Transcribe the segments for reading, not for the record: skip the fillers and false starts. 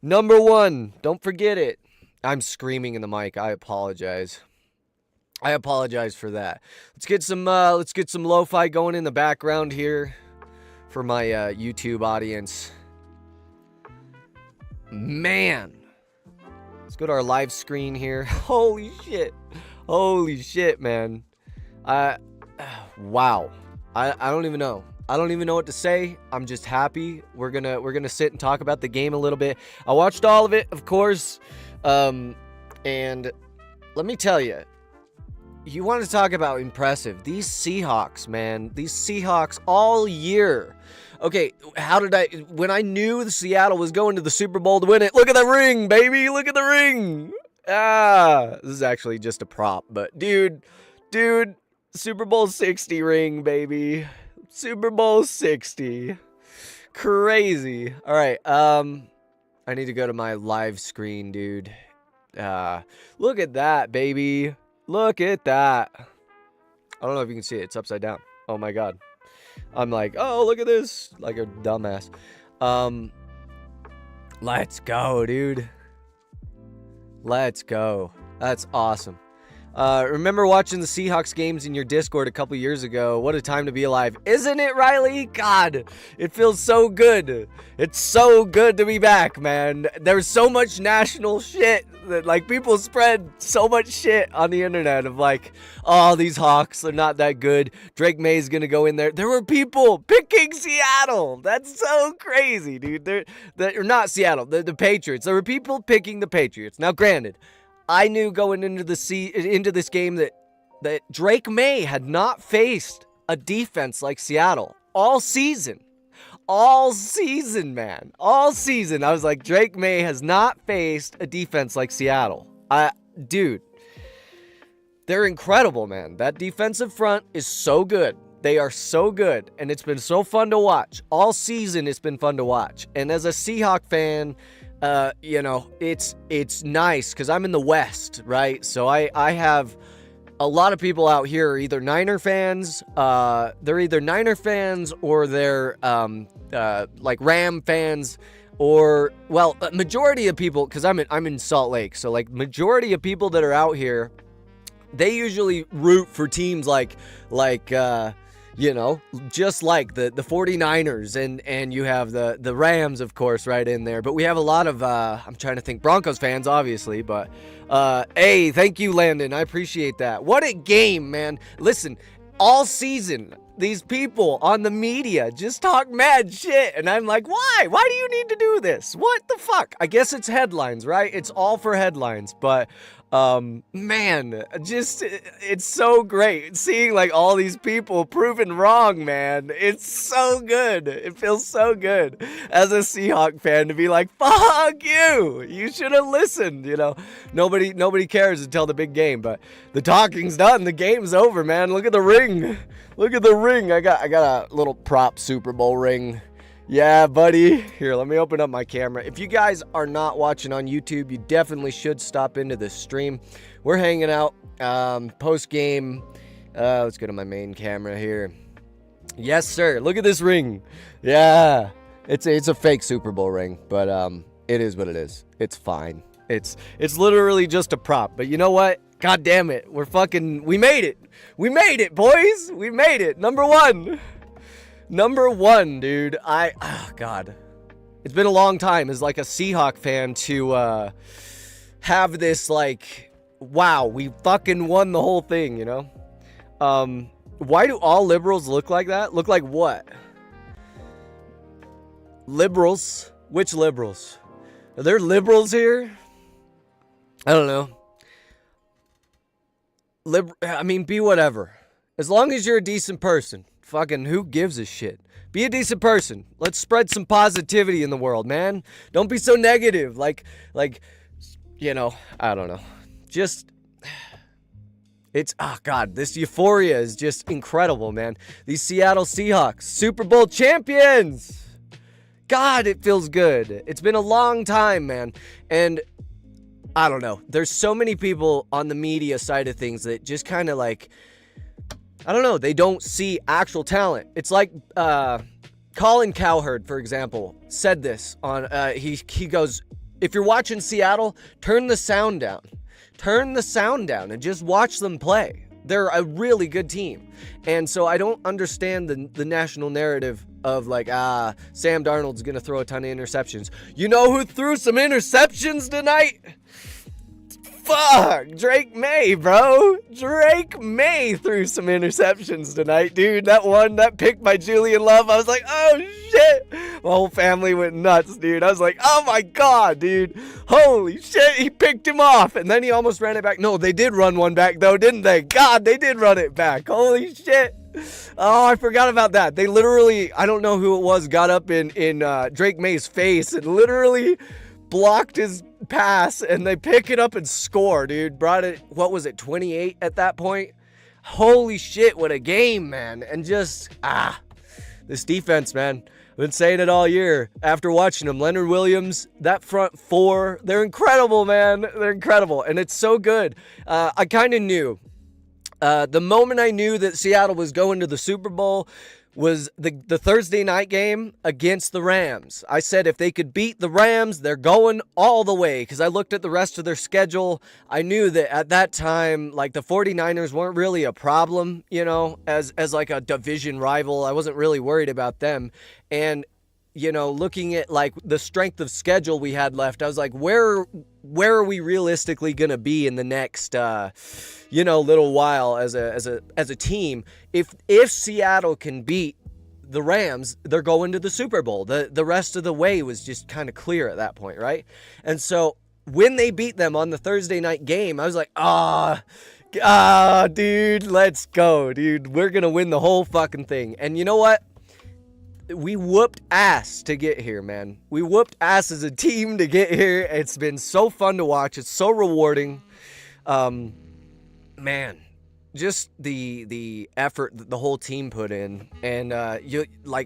Number one, don't forget it. I'm screaming in the mic. I apologize. I apologize for that. Let's get some lo-fi going in the background here for my YouTube audience. Man. Let's go to our live screen here. Holy shit, man. Wow. I don't even know. I don't even know what to say. I'm just happy. We're gonna sit and talk about the game a little bit. I watched all of it, of course. And let me tell you, you want to talk about impressive. These Seahawks, man. These Seahawks all year. Okay, when I knew the Seattle was going to the Super Bowl to win it, look at the ring, baby. Look at the ring. This is actually just a prop, but dude, Super Bowl 60 ring, baby. Super Bowl 60. Crazy. All right. I need to go to my live screen, dude. Look at that, baby. Look at that. I don't know if you can see it. It's upside down. Oh my God. I'm like, oh, look at this. Like a dumbass. Let's go, dude. Let's go. That's awesome. Remember watching the Seahawks games in your Discord a couple years ago? What a time to be alive. Isn't it, Riley? God, it feels so good. It's so good to be back, man. There's so much national shit that, like, people spread so much shit on the internet of, like, oh, these Hawks are not that good. Drake May's gonna go in there. There were people picking Seattle. That's so crazy, dude. They're not Seattle, the Patriots. There were people picking the Patriots. Now, granted, I knew going into this game that Drake May had not faced a defense like Seattle all season. All season, man. All season. I was like, Drake May has not faced a defense like Seattle. Dude, they're incredible, man. That defensive front is so good. They are so good, and it's been so fun to watch. All season, it's been fun to watch. And as a Seahawk fan, you know, it's nice because I'm in the West, right? So I have a lot of people out here are either Niner fans, they're either Niner fans or they're like Ram fans, or, well, a majority of people, because I'm in Salt Lake, so like majority of people that are out here, they usually root for teams like you know, just like the 49ers, and you have the Rams, of course, right in there. But we have a lot of, I'm trying to think, Broncos fans, obviously. But, hey, thank you, Landon. I appreciate that. What a game, man. Listen, all season, these people on the media just talk mad shit. And I'm like, why? Why do you need to do this? What the fuck? I guess it's headlines, right? It's all for headlines. But man, just, it's so great seeing like all these people proven wrong, man. It's so good. It feels so good as a Seahawk fan to be like, fuck you. You should have listened, you know. Nobody cares until the big game, but the talking's done. The game's over, man. Look at the ring. Look at the ring. I got a little prop Super Bowl ring. Yeah, buddy. Here, let me open up my camera. If you guys are not watching on YouTube, you definitely should stop into this stream. We're hanging out post-game. Let's go to my main camera here. Yes, sir. Look at this ring. Yeah. It's a fake Super Bowl ring, but it is what it is. It's fine. It's literally just a prop. But you know what? God damn it. We made it. We made it, boys. We made it. Number one, dude. God. It's been a long time as like a Seahawk fan to have this like, wow, we fucking won the whole thing, you know? Why do all liberals look like that? Look like what? Liberals? Which liberals? Are there liberals here? I don't know. I mean, be whatever. As long as you're a decent person. Fucking who gives a shit? Be a decent person. Let's spread some positivity in the world, man. Don't be so negative. Like, you know, I don't know. Just, it's, oh God, this euphoria is just incredible, man. These Seattle Seahawks, Super Bowl champions. God, it feels good. It's been a long time, man. And I don't know. There's so many people on the media side of things that just kind of like, I don't know, they don't see actual talent. It's like Colin Cowherd, for example, said this on he goes, If you're watching Seattle, turn the sound down. Turn the sound down and just watch them play. They're a really good team. And so I don't understand the national narrative of like, Sam Darnold's going to throw a ton of interceptions. You know who threw some interceptions tonight? Fuck, Drake May, bro. Drake May threw some interceptions tonight, dude. That pick by Julian Love, I was like, oh shit. My whole family went nuts, dude. I was like, oh my God, dude. Holy shit, he picked him off. And then he almost ran it back. No, they did run one back though, didn't they? God, they did run it back. Holy shit. Oh, I forgot about that. They literally, I don't know who it was, got up in Drake May's face and literally blocked his pass, and they pick it up and score, dude. Brought it, what was it, 28 at that point? Holy shit, what a game, man. And just, this defense, man. I've been saying it all year after watching them. Leonard Williams, that front four, they're incredible, man. They're incredible, and it's so good. I kind of knew. The moment I knew that Seattle was going to the Super Bowl was the Thursday night game against the Rams. I said if they could beat the Rams, they're going all the way, because I looked at the rest of their schedule. I knew that at that time, like, the 49ers weren't really a problem, you know, as like a division rival. I wasn't really worried about them. And, you know, looking at like the strength of schedule we had left, I was like, where are we realistically going to be in the next little while as a team? If Seattle can beat the Rams, they're going to the Super Bowl. The rest of the way was just kind of clear at that point, right? And so when they beat them on the Thursday night game, I was like, dude, let's go, dude. We're going to win the whole fucking thing. And you know what? We whooped ass to get here, man. We whooped ass as a team to get here. It's been so fun to watch. It's so rewarding. Man, just the effort that the whole team put in. And I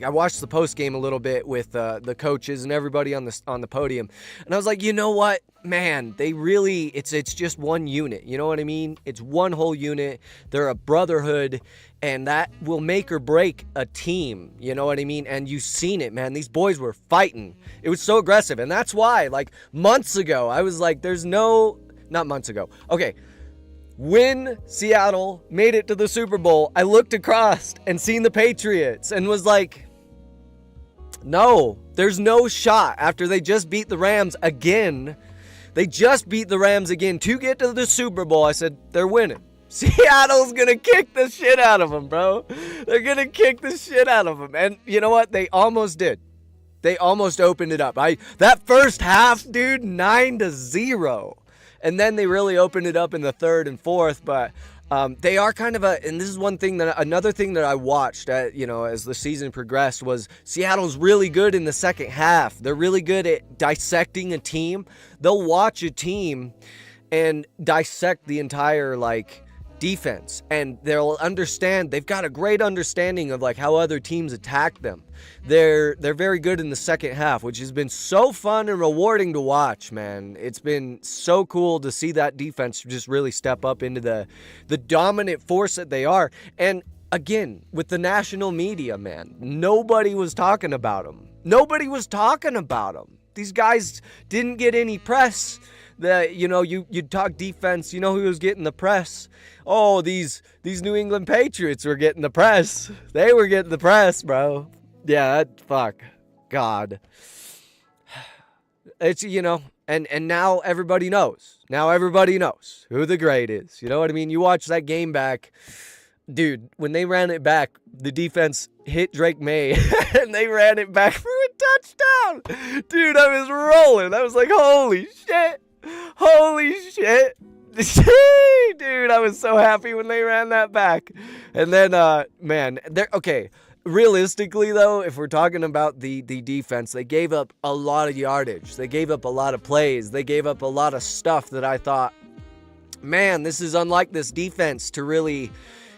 watched the post game a little bit with the coaches and everybody on the podium, and I was like, you know what, man, they really, it's just one unit. You know what I mean? It's one whole unit. They're a brotherhood, and that will make or break a team. You know what I mean? And you've seen it, man. These boys were fighting. It was so aggressive, and that's why, like, months ago, I was like, not months ago. Okay. When Seattle made it to the Super Bowl, I looked across and seen the Patriots and was like, no, there's no shot after they just beat the Rams again. They just beat the Rams again to get to the Super Bowl. I said, they're winning. Seattle's going to kick the shit out of them, bro. They're going to kick the shit out of them. And you know what? They almost did. They almost opened it up. That first half, dude, 9-0. And then they really opened it up in the third and fourth, but they are kind of and this is another thing that I watched as the season progressed, was Seattle's really good in the second half. They're really good at dissecting a team. They'll watch a team and dissect the entire, defense, and they'll understand. They've got a great understanding of how other teams attack them. They're very good in the second half, which has been so fun and rewarding to watch, man. It's been so cool to see that defense just really step up into the dominant force that they are. And again, with the national media, man, nobody was talking about them. Nobody was talking about them. These guys didn't get any press. You'd talk defense, who was getting the press? Oh, these New England Patriots were getting the press. They were getting the press, bro. Yeah, fuck. God. It's, and now everybody knows. Now everybody knows who the great is. You know what I mean? You watch that game back. Dude, when they ran it back, the defense hit Drake May, and they ran it back for a touchdown. Dude, I was rolling. I was like, holy shit. Holy shit. Dude, I was so happy when they ran that back. And then, man, okay. Realistically, though, if we're talking about the defense, they gave up a lot of yardage. They gave up a lot of plays. They gave up a lot of stuff that I thought, man, this is unlike this defense to really,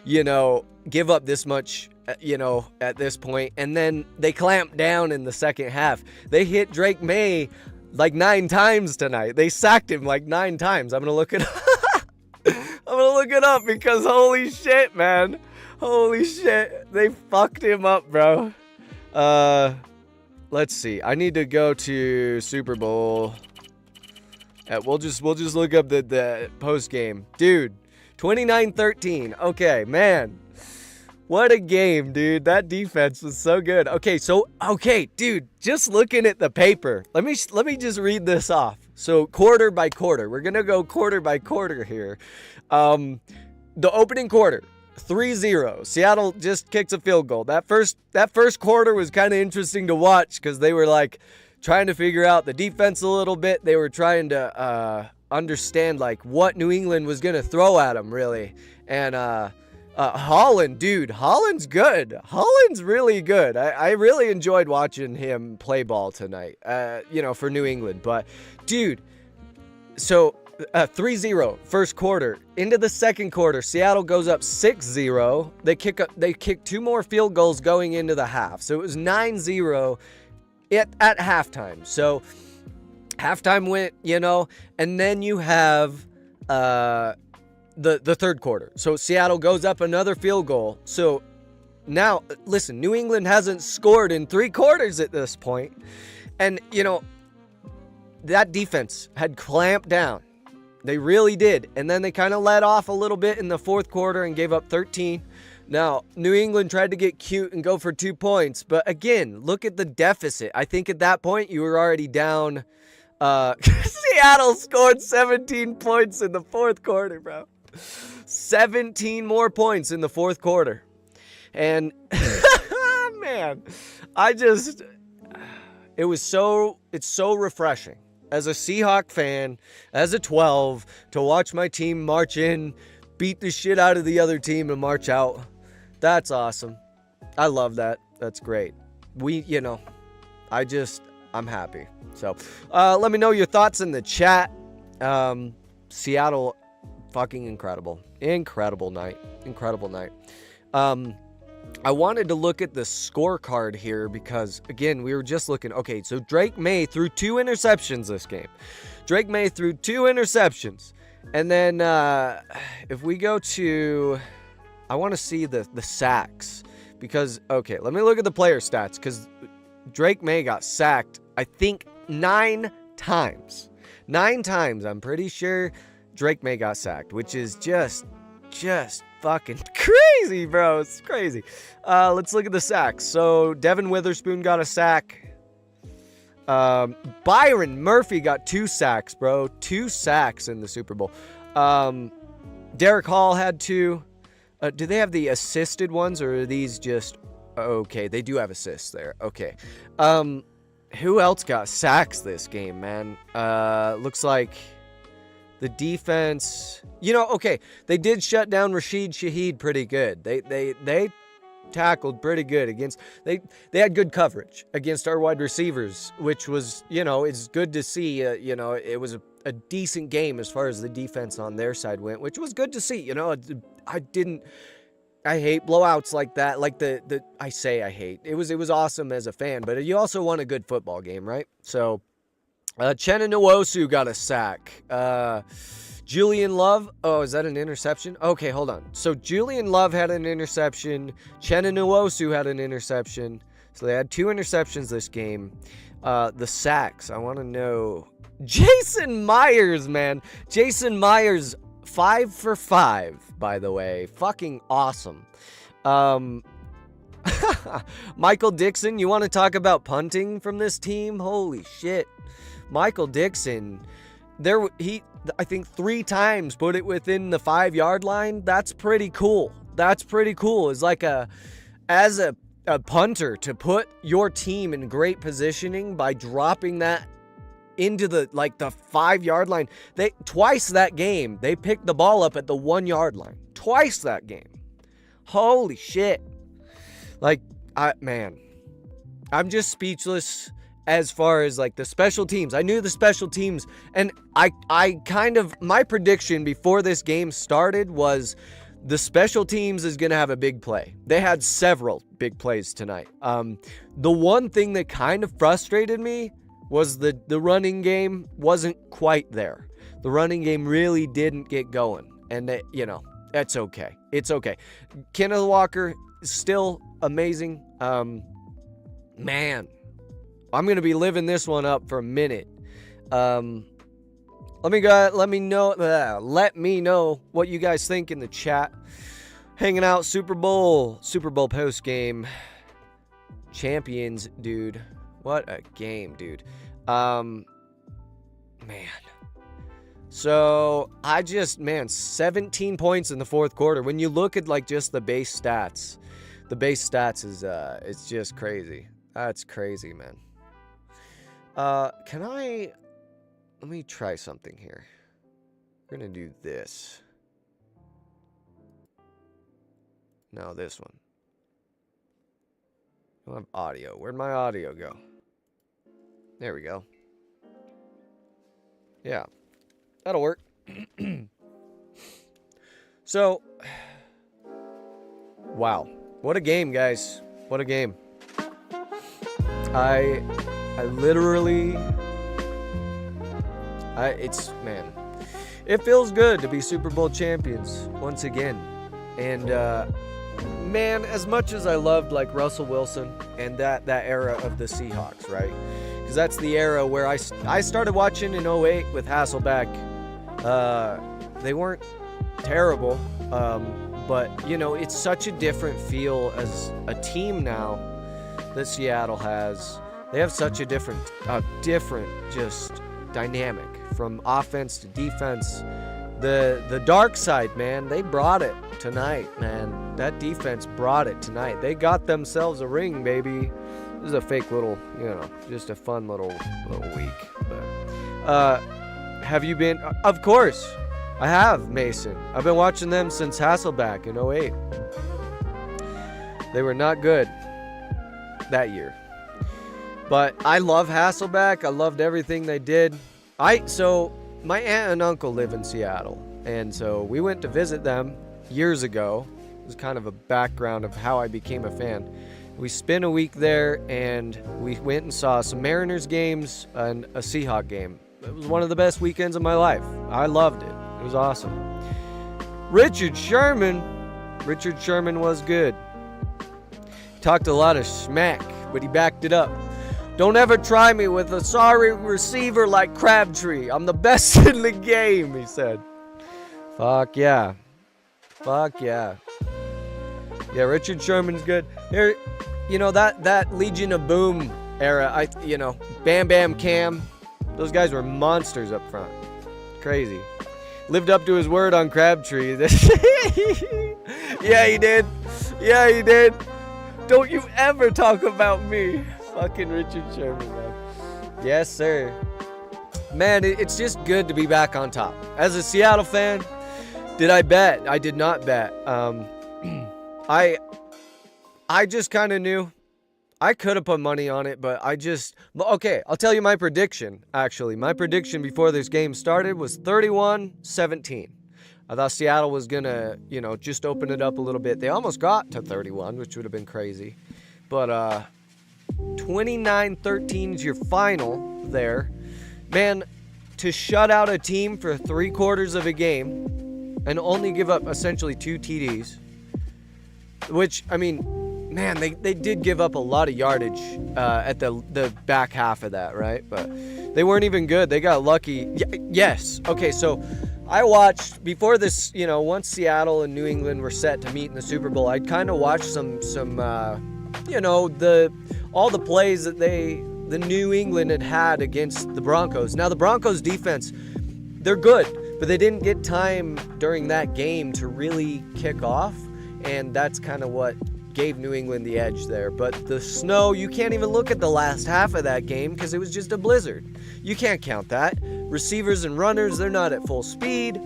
give up this much, at this point. And then they clamped down in the second half. They hit Drake May 9 times tonight. They sacked him 9 times. I'm going to look it up. I'm going to look it up because holy shit, man. Holy shit. They fucked him up, bro. Let's see. I need to go to Super Bowl. We'll just look up the post game, dude. 29-13. Okay, man. What a game, dude. That defense was so good. Okay, dude, just looking at the paper. Let me just read this off. So, quarter by quarter. We're going to go quarter by quarter here. The opening quarter, 3-0. Seattle just kicks a field goal. That first quarter was kind of interesting to watch because they were like trying to figure out the defense a little bit. They were trying to understand like what New England was going to throw at them, really. And Holland, dude, Holland's good. Holland's really good. I really enjoyed watching him play ball tonight, for New England. But, dude, so 3-0 first quarter. Into the second quarter, Seattle goes up 6-0. They kick 2 more field goals going into the half. So it was 9-0 at halftime. So halftime went, and then you have the third quarter. So Seattle goes up another field goal. So now, listen, New England hasn't scored in 3 quarters at this point. And, that defense had clamped down. They really did. And then they kind of let off a little bit in the fourth quarter and gave up 13. Now, New England tried to get cute and go for 2 points. But again, look at the deficit. I think at that point you were already down. Seattle scored 17 points in the fourth quarter, bro. 17 more points in the fourth quarter. And man, it's so refreshing as a Seahawk fan, as a 12, to watch my team march in, beat the shit out of the other team and march out. That's awesome. I love that. That's great. I'm happy. So, let me know your thoughts in the chat. Seattle, fucking incredible. Incredible night. I wanted to look at the scorecard here because, again, we were just looking. Okay, so Drake May threw 2 interceptions this game. And then if we go to, I want to see the sacks because, okay, let me look at the player stats because Drake May got sacked, I think, 9 times. 9 times, I'm pretty sure Drake May got sacked, which is just fucking crazy, bro. It's crazy. Let's look at the sacks. So Devin Witherspoon got a sack. Byron Murphy got 2 sacks, bro. 2 sacks in the Super Bowl. Derek Hall had 2. Do they have the assisted ones, or are these just... Okay, they do have assists there. Okay. Who else got sacks this game, man? Looks like the defense... okay, they did shut down Rashid Shaheed pretty good. They tackled pretty good against... They had good coverage against our wide receivers, which was, it's good to see. It was a decent game as far as the defense on their side went, which was good to see. I hate blowouts like that. Like I hate. It was awesome as a fan, but you also want a good football game, right? So, Chenna Nwosu got a sack. Julian Love. Oh, is that an interception? Okay, hold on. So Julian Love had an interception. Chenna Nwosu had an interception. So they had 2 interceptions this game. The sacks. I want to know. Jason Myers, man. Jason Myers, 5 for 5. By the way, fucking awesome. Michael Dixon, you want to talk about punting from this team? Holy shit. Michael Dixon, I think 3 times put it within the 5-yard line. That's pretty cool. It's like as a punter, to put your team in great positioning by dropping that into the 5-yard line. Twice that game, they picked the ball up at the 1-yard line. Twice that game. Holy shit. I'm just speechless as far as the special teams. I knew the special teams, and my prediction before this game started was the special teams is going to have a big play. They had several big plays tonight. The one thing that kind of frustrated me was the running game wasn't quite there. The running game really didn't get going. And, that's okay. It's okay. Kenneth Walker, still amazing. Man, I'm going to be living this one up for a minute. Let Let me know what you guys think in the chat. Hanging out Super Bowl post game. Champions, dude. What a game, dude. Man. So, 17 points in the fourth quarter. When you look at like just the base stats is it's just crazy. That's crazy, man. Let me try something here. We're gonna do this. No, this one. I don't have audio. Where'd my audio go? There we go. Yeah. That'll work. So, wow. What a game, guys. What a game. I literally... man. It feels good to be Super Bowl champions once again. And, man, as much as I loved, like, Russell Wilson and that era of the Seahawks, right? Because that's the era where I started watching in 08 with Hasselbeck. They weren't terrible, but, you know, it's such a different feel as a team now that Seattle has. They have such a different just dynamic from offense to defense. The dark side, man, they brought it tonight, man. That defense brought it tonight. They got themselves a ring, baby. This is a fake little, you know, just a fun little week. But have you been? Of course, I have, Mason. I've been watching them since Hasselbeck in 08. They were not good that year. But I love Hasselbeck. I loved everything they did. So my aunt and uncle live in Seattle, and so we went to visit them years ago. It was kind of a background of how I became a fan. We spent a week there, and we went and saw some Mariners games and a Seahawks game. It was one of the best weekends of my life. I loved it. It was awesome. Richard Sherman was good. Talked a lot of smack, but he backed it up. Don't ever try me with a sorry receiver like Crabtree. I'm the best in the game, he said. Fuck yeah. Fuck yeah. Yeah, Richard Sherman's good. Here, you know, that Legion of Boom era, Bam Bam Cam, those guys were monsters up front. Crazy. Lived up to his word on Crabtree. Yeah, he did. Yeah, he did. Don't you ever talk about me. Fucking Richard Sherman, man. Yes, sir. Man, it's just good to be back on top. As a Seattle fan, did I bet? I did not bet. I just kind of knew. I could have put money on it, but okay, I'll tell you my prediction, actually. My prediction before this game started was 31-17. I thought Seattle was going to, just open it up a little bit. They almost got to 31, which would have been crazy. But 29-13 is your final there. Man, to shut out a team for 3/4 of a game and only give up essentially 2 TDs, which, I mean, man, they did give up a lot of yardage at the back half of that, right? But they weren't even good. They got lucky. Yes. Okay, so I watched, before this, once Seattle and New England were set to meet in the Super Bowl, I'd kind of watched some all the plays that the New England had against the Broncos. Now, the Broncos defense, they're good, but they didn't get time during that game to really kick off, and that's kind of what gave New England the edge there. But the snow, you can't even look at the last half of that game because it was just a blizzard. You can't count that. Receivers and runners, they're not at full speed.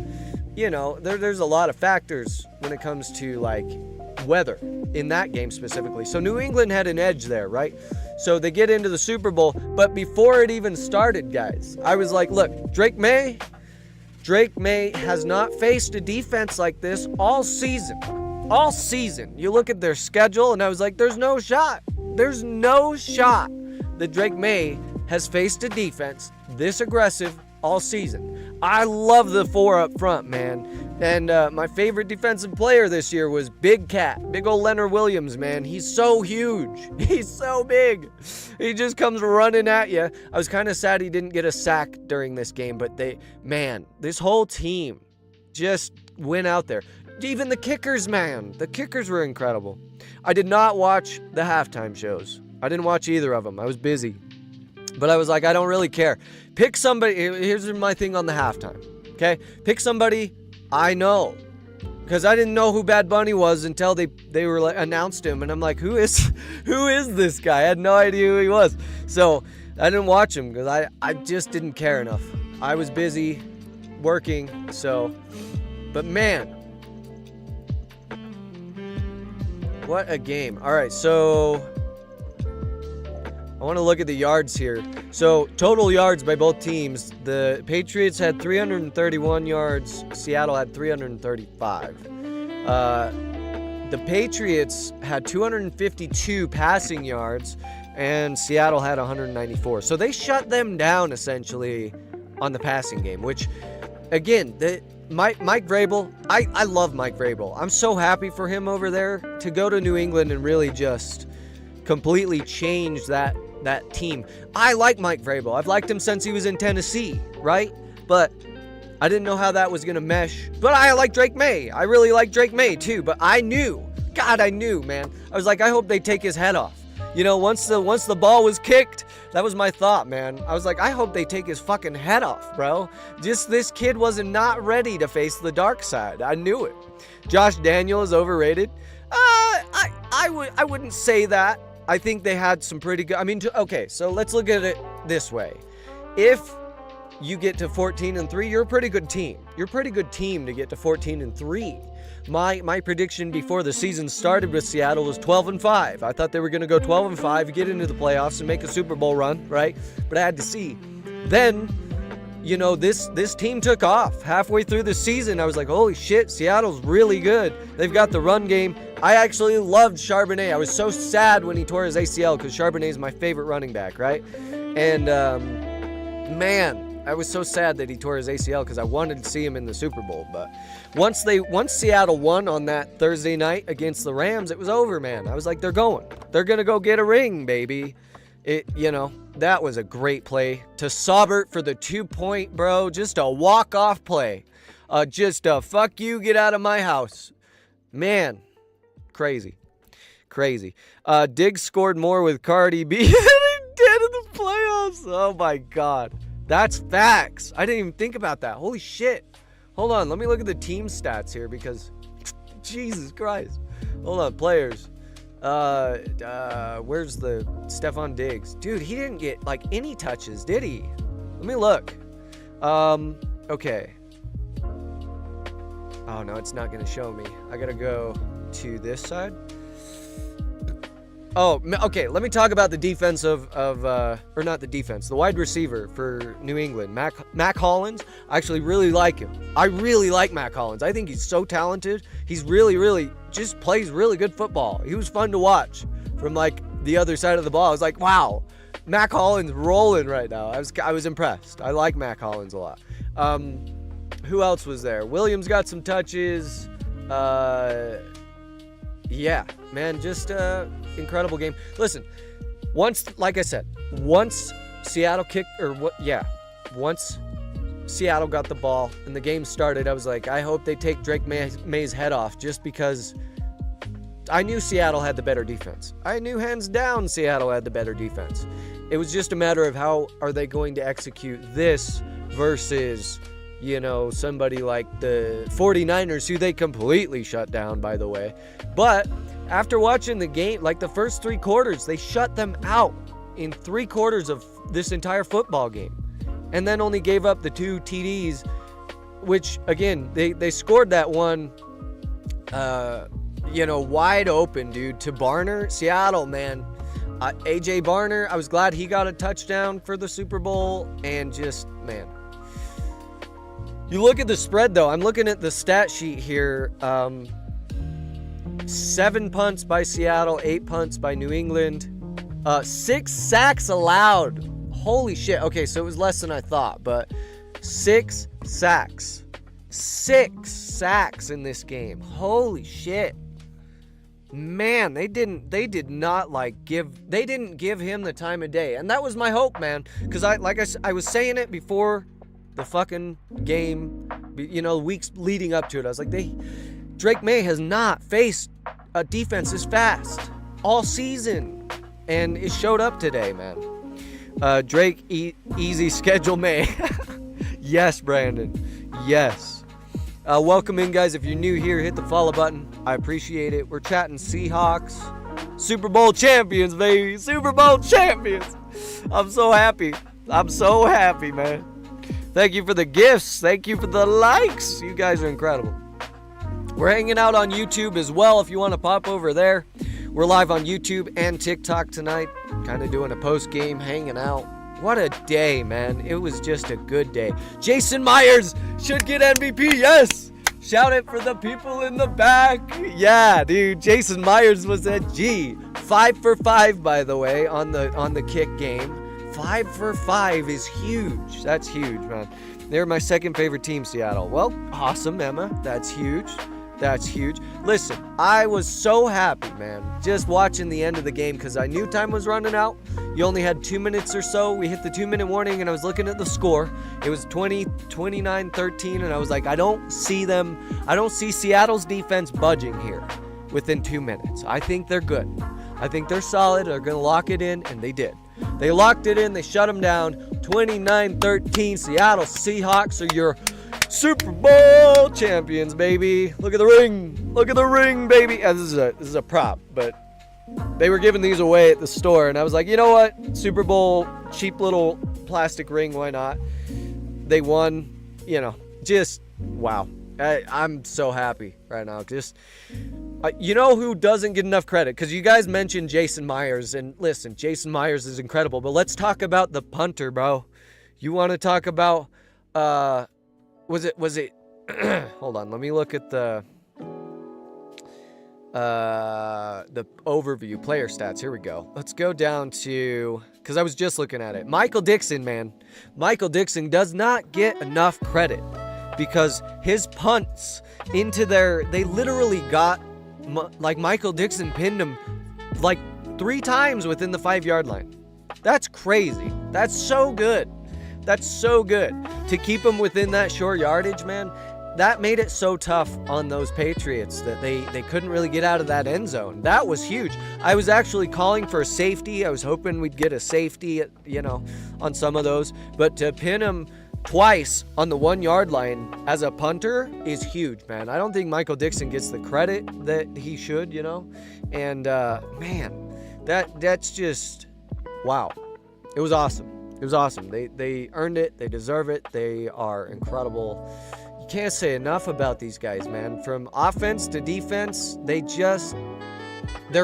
There's a lot of factors when it comes to, like, weather in that game specifically. So New England had an edge there, right? So they get into the Super Bowl, but before it even started, guys, I was like, look, Drake May has not faced a defense like this all season. All season. You look at their schedule, and I was like, there's no shot that Drake May has faced a defense this aggressive all season. I love the 4 up front, man. And my favorite defensive player this year was Big Cat, big old Leonard Williams, man. He's so huge. He's so big. He just comes running at you. I was kind of sad he didn't get a sack during this game, but this whole team just went out there. Even the kickers, man. The kickers were incredible. I did not watch the halftime shows. I didn't watch either of them. I was busy. But I was like, I don't really care. Pick somebody. Here's my thing on the halftime. Okay? Pick somebody I know. Because I didn't know who Bad Bunny was until they were like, announced him. And I'm like, who is this guy? I had no idea who he was. So I didn't watch him because I just didn't care enough. I was busy working. So, but man, what a game. All right, so I want to look at the yards here. So total yards by both teams. The Patriots had 331 yards. Seattle had 335. The Patriots had 252 passing yards, and Seattle had 194. So they shut them down essentially on the passing game, which, again, Mike Vrabel, I love Mike Vrabel. I'm so happy for him over there to go to New England and really just completely change that team. I like Mike Vrabel. I've liked him since he was in Tennessee, right? But I didn't know how that was going to mesh. But I like Drake May. I really like Drake May too. But I knew, man. I was like, I hope they take his head off. You know, once the ball was kicked, that was my thought, man. I was like, I hope they take his fucking head off, bro. Just this kid wasn't not ready to face the dark side. I knew it. Josh Daniel is overrated. I wouldn't say that. I think they had some pretty good. I mean, okay, so let's look at it this way. If you get to 14-3, you're a pretty good team. You're a pretty good team to get to 14-3. My prediction before the season started with Seattle was 12-5. I thought they were going to go 12-5, get into the playoffs, and make a Super Bowl run, right? But I had to see. Then, you know, this team took off. Halfway through the season, I was like, holy shit, Seattle's really good. They've got the run game. I actually loved Charbonnet. I was so sad when he tore his ACL because Charbonnet is my favorite running back, right? And, man, I was so sad that he tore his ACL because I wanted to see him in the Super Bowl. But once Seattle won on that Thursday night against the Rams, it was over, man. I was like, they're going to go get a ring, baby. That was a great play to Saubert for the 2-point, bro. Just a walk-off play. Just a fuck you, get out of my house. Man, crazy. Diggs scored more with Cardi B than he did in the playoffs. Oh, my God. That's facts. I didn't even think about that. Holy shit. Hold on. Let me look at the team stats here because Jesus Christ. Hold on. Players. Where's the Stephon Diggs? Dude, he didn't get like any touches, did he? Let me look. Okay. Oh, no, it's not going to show me. I got to go to this side. Oh, okay. Let me talk about the defense or not the defense, the wide receiver for New England, Mac Hollins. I actually really like him. I really like Mac Hollins. I think he's so talented. He's really just plays really good football. He was fun to watch from like the other side of the ball. I was like, wow, Mac Hollins rolling right now. I was impressed. I like Mac Hollins a lot. Who else was there? Williams got some touches. Yeah, man, just incredible game. Listen, once Seattle got the ball and the game started, I was like, I hope they take Drake May's head off, just because I knew Seattle had the better defense. I knew hands down Seattle had the better defense. It was just a matter of how are they going to execute this versus, somebody like the 49ers, who they completely shut down, by the way. But after watching the game, like the first 3 quarters, they shut them out in 3 quarters of this entire football game. And then only gave up the 2 TDs, which, again, they scored that one, wide open, dude, to Barner. Seattle, man. A.J. Barner, I was glad he got a touchdown for the Super Bowl. And just, man. You look at the spread, though. I'm looking at the stat sheet here. 7 punts by Seattle, 8 punts by New England. 6 sacks allowed. Holy shit. Okay, so it was less than I thought, but 6 sacks. 6 sacks in this game. Holy shit. Man, they didn't give him the time of day. And that was my hope, man. Because I was saying it before the fucking game, weeks leading up to it. I was like, Drake May has not faced a defense this fast all season. And it showed up today, man. Drake, easy schedule May. Yes, Brandon. Yes. Welcome in, guys. If you're new here, hit the follow button. I appreciate it. We're chatting Seahawks. Super Bowl champions, baby. Super Bowl champions. I'm so happy. Man. Thank you for the gifts. Thank you for the likes. You guys are incredible. We're hanging out on YouTube as well if you want to pop over there. We're live on YouTube and TikTok tonight. Kind of doing a post-game, hanging out. What a day, man. It was just a good day. Jason Myers should get MVP. Yes. Shout it for the people in the back. Yeah, dude. Jason Myers was a G. 5 for 5, by the way, on the kick game. 5 for 5 is huge. That's huge, man. They're my second favorite team, Seattle. Well, awesome, Emma. That's huge. That's huge. Listen, I was so happy, man, just watching the end of the game because I knew time was running out. You only had 2 minutes or so. We hit the 2-minute warning, and I was looking at the score. It was 29-13, and I was like, I don't see Seattle's defense budging here within 2 minutes. I think they're good. I think they're solid. They're going to lock it in, and they did. They locked it in. They shut them down. 29-13. Seattle Seahawks are your Super Bowl champions, baby. Look at the ring. Look at the ring, baby. This is a prop, but they were giving these away at the store, and I was like, you know what? Super Bowl, cheap little plastic ring, why not? They won, just wow. I'm so happy right now. Just, you know who doesn't get enough credit? Because you guys mentioned Jason Myers, and listen, Jason Myers is incredible, but let's talk about the punter, bro. You want to talk about, was it, hold on, let me look at the overview, player stats. Here we go. Let's go down to, because I was just looking at it. Michael Dixon, man. Michael Dixon does not get enough credit because his punts into they literally got, Michael Dixon pinned him 3 times within the 5-yard line. That's crazy. That's so good. That's so good. To keep them within that short yardage, man, that made it so tough on those Patriots that they couldn't really get out of that end zone. That was huge. I was actually calling for a safety. I was hoping we'd get a safety, on some of those. But to pin him twice on the 1-yard line as a punter is huge, man. I don't think Michael Dixon gets the credit that he should, And, man, that's just, wow. It was awesome. It was awesome. They earned it. They deserve it. They are incredible. You can't say enough about these guys, man. From offense to defense, they're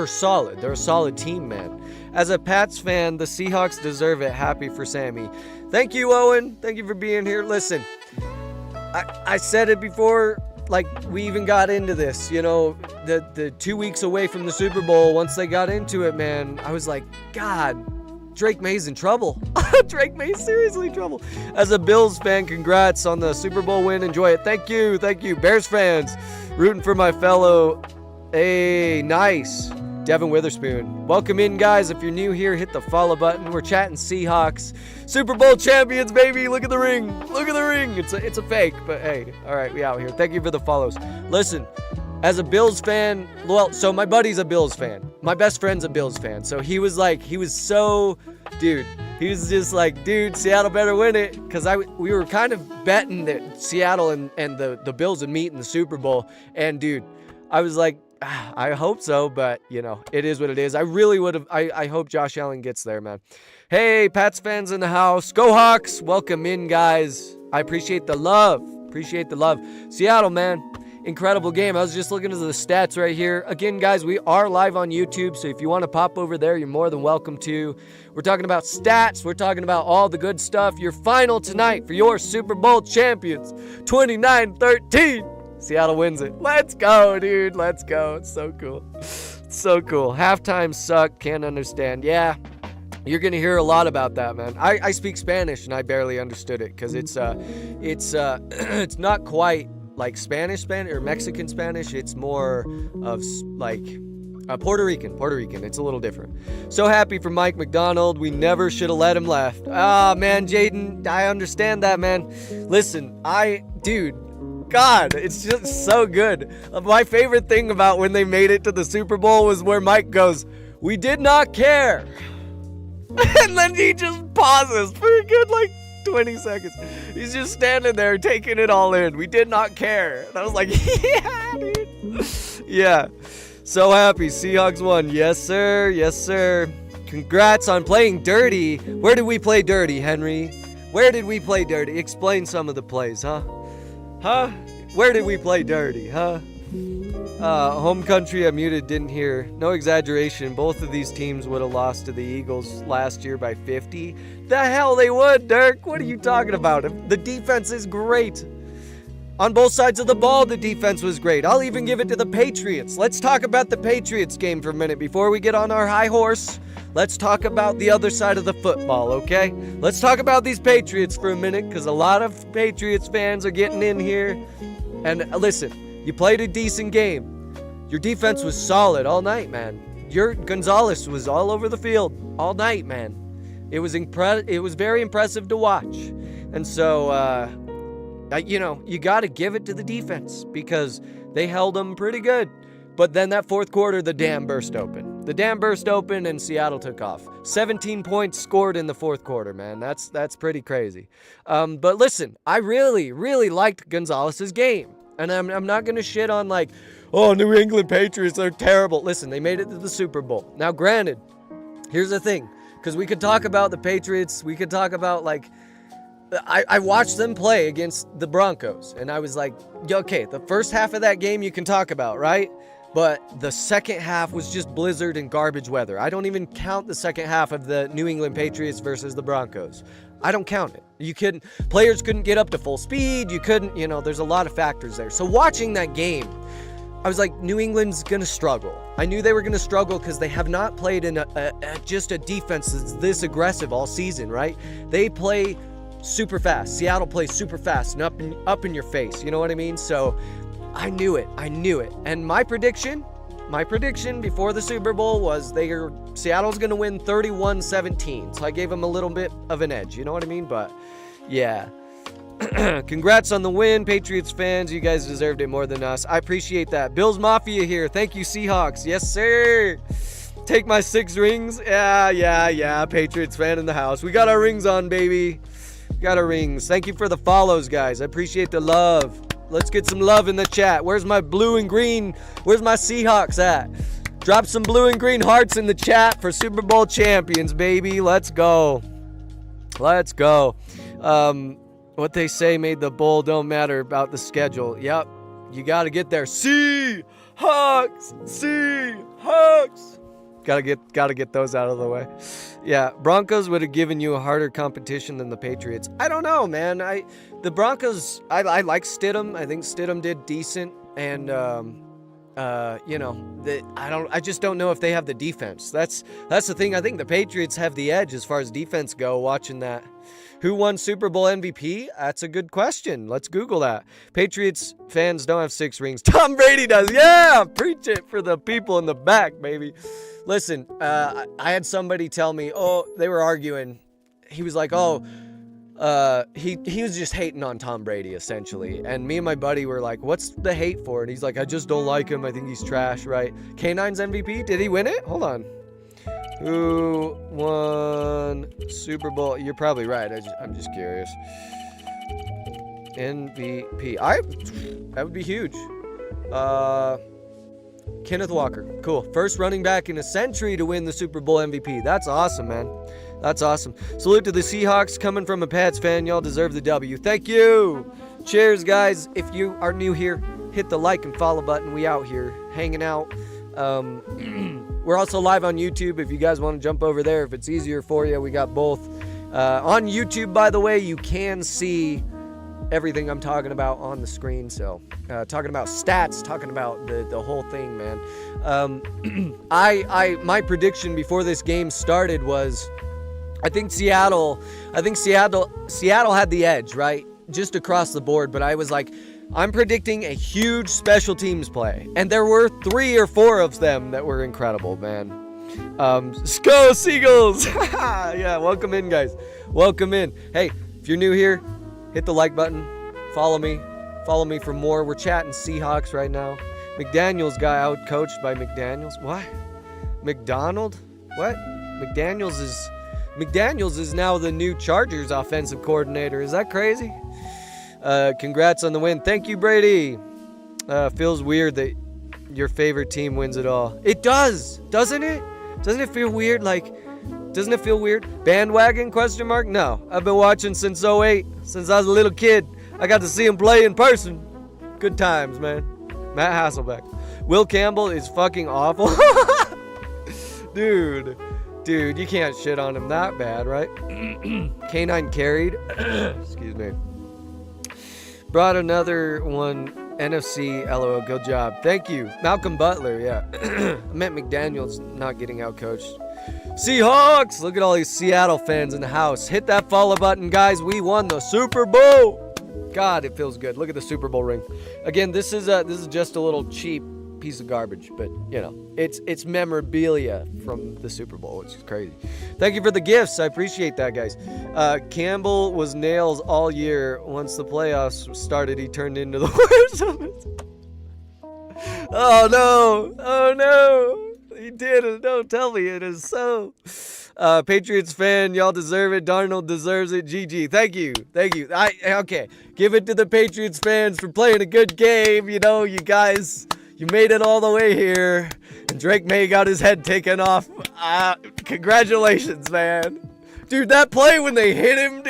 solid. They're a solid team, man. As a Pats fan, the Seahawks deserve it. Happy for Sammy. Thank you, Owen. Thank you for being here. Listen, I said it before, we even got into this, the 2 weeks away from the Super Bowl. Once they got into it, man, I was like, God, Drake May's in trouble. Drake May's seriously in trouble. As a Bills fan, congrats on the Super Bowl win. Enjoy it. Thank you. Thank you. Bears fans, rooting for my fellow. Hey, nice. Devin Witherspoon. Welcome in, guys. If you're new here, hit the follow button. We're chatting Seahawks. Super Bowl champions, baby. Look at the ring. Look at the ring. It's a fake, but hey. All right, we out here. Thank you for the follows. Listen. As a Bills fan, so my buddy's a Bills fan. My best friend's a Bills fan. So he was just like, dude, Seattle better win it. Because we were kind of betting that Seattle and the Bills would meet in the Super Bowl. And, dude, I was like, I hope so. But, it is what it is. I really would have. I hope Josh Allen gets there, man. Hey, Pats fans in the house. Go Hawks. Welcome in, guys. I appreciate the love. Seattle, man. Incredible game. I was just looking at the stats right here. Again, guys, we are live on YouTube, so if you want to pop over there, you're more than welcome to. We're talking about stats. We're talking about all the good stuff. Your final tonight for your Super Bowl champions, 29-13. Seattle wins it. Let's go, dude. Let's go. It's so cool. It's so cool. Halftime sucked. Can't understand. Yeah. You're gonna hear a lot about that, man. I speak Spanish and I barely understood it because it's it's not quite like Spanish or Mexican Spanish. It's more of like Puerto Rican. It's a little different. So happy for Mike McDonald. We never should have let him left. Ah, man, Jaden, I understand that, man. Listen, dude, God, it's just so good. My favorite thing about when they made it to the Super Bowl was where Mike goes, "We did not care." And then he just pauses for a good, 20 seconds. He's just standing there taking it all in. "We did not care." And I was like, yeah, dude. Yeah. So happy. Seahawks won. Yes, sir. Yes, sir. Congrats on playing dirty. Where did we play dirty, Henry? Where did we play dirty? Explain some of the plays, huh? Huh? Where did we play dirty, huh? Home country, I muted, didn't hear. No exaggeration, both of these teams would have lost to the Eagles last year by 50. The hell they would, Dirk. What are you talking about? The defense is great. On both sides of the ball, the defense was great. I'll even give it to the Patriots. Let's talk about the Patriots game for a minute before we get on our high horse. Let's talk about the other side of the football, okay? Let's talk about these Patriots for a minute because a lot of Patriots fans are getting in here. And listen, you played a decent game. Your defense was solid all night, man. Your Gonzalez was all over the field all night, man. It was very impressive to watch. And so, you got to give it to the defense because they held them pretty good. But then that fourth quarter, the dam burst open. The dam burst open and Seattle took off. 17 points scored in the fourth quarter, man. That's pretty crazy. But listen, I really, really liked Gonzalez's game. And I'm not going to shit on New England Patriots are terrible. Listen, they made it to the Super Bowl. Now, granted, here's the thing. Because we could talk about the Patriots. We could talk about I watched them play against the Broncos. And I was like, okay, the first half of that game you can talk about, right? But the second half was just blizzard and garbage weather. I don't even count the second half of the New England Patriots versus the Broncos. I don't count it. Players couldn't get up to full speed. You couldn't, there's a lot of factors there. So watching that game, I was like, New England's going to struggle. I knew they were going to struggle because they have not played in just a defense that's this aggressive all season, right? They play super fast. Seattle plays super fast and up in your face. You know what I mean? So I knew it. And my prediction before the Super Bowl was Seattle's going to win 31-17. So I gave them a little bit of an edge. You know what I mean? But yeah. Congrats on the win, Patriots fans. You guys deserved it more than us. I appreciate that. Bills Mafia here. Thank you, Seahawks. Yes, sir. Take my 6 rings. Yeah. Patriots fan in the house. We got our rings on, baby. We got our rings. Thank you for the follows, guys. I appreciate the love. Let's get some love in the chat. Where's my blue and green? Where's my Seahawks at? Drop some blue and green hearts in the chat for Super Bowl champions, baby. Let's go. Let's go. What they say made the bowl don't matter about the schedule. Yep. You got to get there. Seahawks. Gotta get those out of the way. Yeah, Broncos would have given you a harder competition than the Patriots. I don't know, man. The Broncos, I like Stidham. I think Stidham did decent, and I just don't know if they have the defense. That's the thing. I think the Patriots have the edge as far as defense go. Watching that. Who won Super Bowl MVP? That's a good question. Let's Google that. Patriots fans don't have 6 rings. Tom Brady does. Yeah, preach it for the people in the back, baby. Listen, I had somebody tell me, they were arguing. He was like, he was just hating on Tom Brady, essentially. And me and my buddy were like, what's the hate for? And he's like, I just don't like him. I think he's trash, right? K9's MVP? Did he win it? Hold on. Who won Super Bowl? You're probably right. I'm just curious. MVP. That would be huge. Kenneth Walker. Cool. First running back in a century to win the Super Bowl MVP. That's awesome, man. That's awesome. Salute to the Seahawks. Coming from a Pats fan, y'all deserve the W. Thank you. Cheers, guys. If you are new here, hit the like and follow button. We out here hanging out. We're also live on YouTube if you guys want to jump over there. If it's easier for you, we got both. On YouTube, by the way, you can see everything I'm talking about on the screen. So talking about stats, talking about the whole thing, man. My prediction before this game started was I think Seattle had the edge, right? Just across the board, but I was like, I'm predicting a huge special teams play. And there were 3 or 4 of them that were incredible, man. Go Seagulls! Yeah, welcome in, guys. Welcome in. Hey, if you're new here, hit the like button. Follow me. Follow me for more. We're chatting Seahawks right now. McDaniels got out-coached by McDaniels. What? McDonald? What? McDaniels is now the new Chargers offensive coordinator. Is that crazy? Congrats on the win. Thank you, Brady. Feels weird that your favorite team wins it all. It does, doesn't it? Doesn't it feel weird? Doesn't it feel weird? Bandwagon, question mark? No. I've been watching since 08, since I was a little kid. I got to see him play in person. Good times, man. Matt Hasselbeck. Will Campbell is fucking awful. Dude, you can't shit on him that bad, right? K9 carried. Excuse me. Brought another one. NFC, LOL, good job. Thank you. Malcolm Butler, yeah. I meant McDaniels not getting out-coached. Seahawks! Look at all these Seattle fans in the house. Hit that follow button, guys. We won the Super Bowl. God, it feels good. Look at the Super Bowl ring. Again, this is just a little cheap piece of garbage, but you know, it's memorabilia from the Super Bowl, which is crazy. Thank you for the gifts. I appreciate that, guys. Campbell was nails all year. Once the playoffs started, he turned into the worst of it. Oh no, he did. Don't tell me it is so. Patriots fan, y'all deserve it. Darnold deserves it. GG. Thank you. Okay, give it to the Patriots fans for playing a good game. You know, you guys, you made it all the way here, and Drake May got his head taken off. Congratulations, man. Dude, that play when they hit him,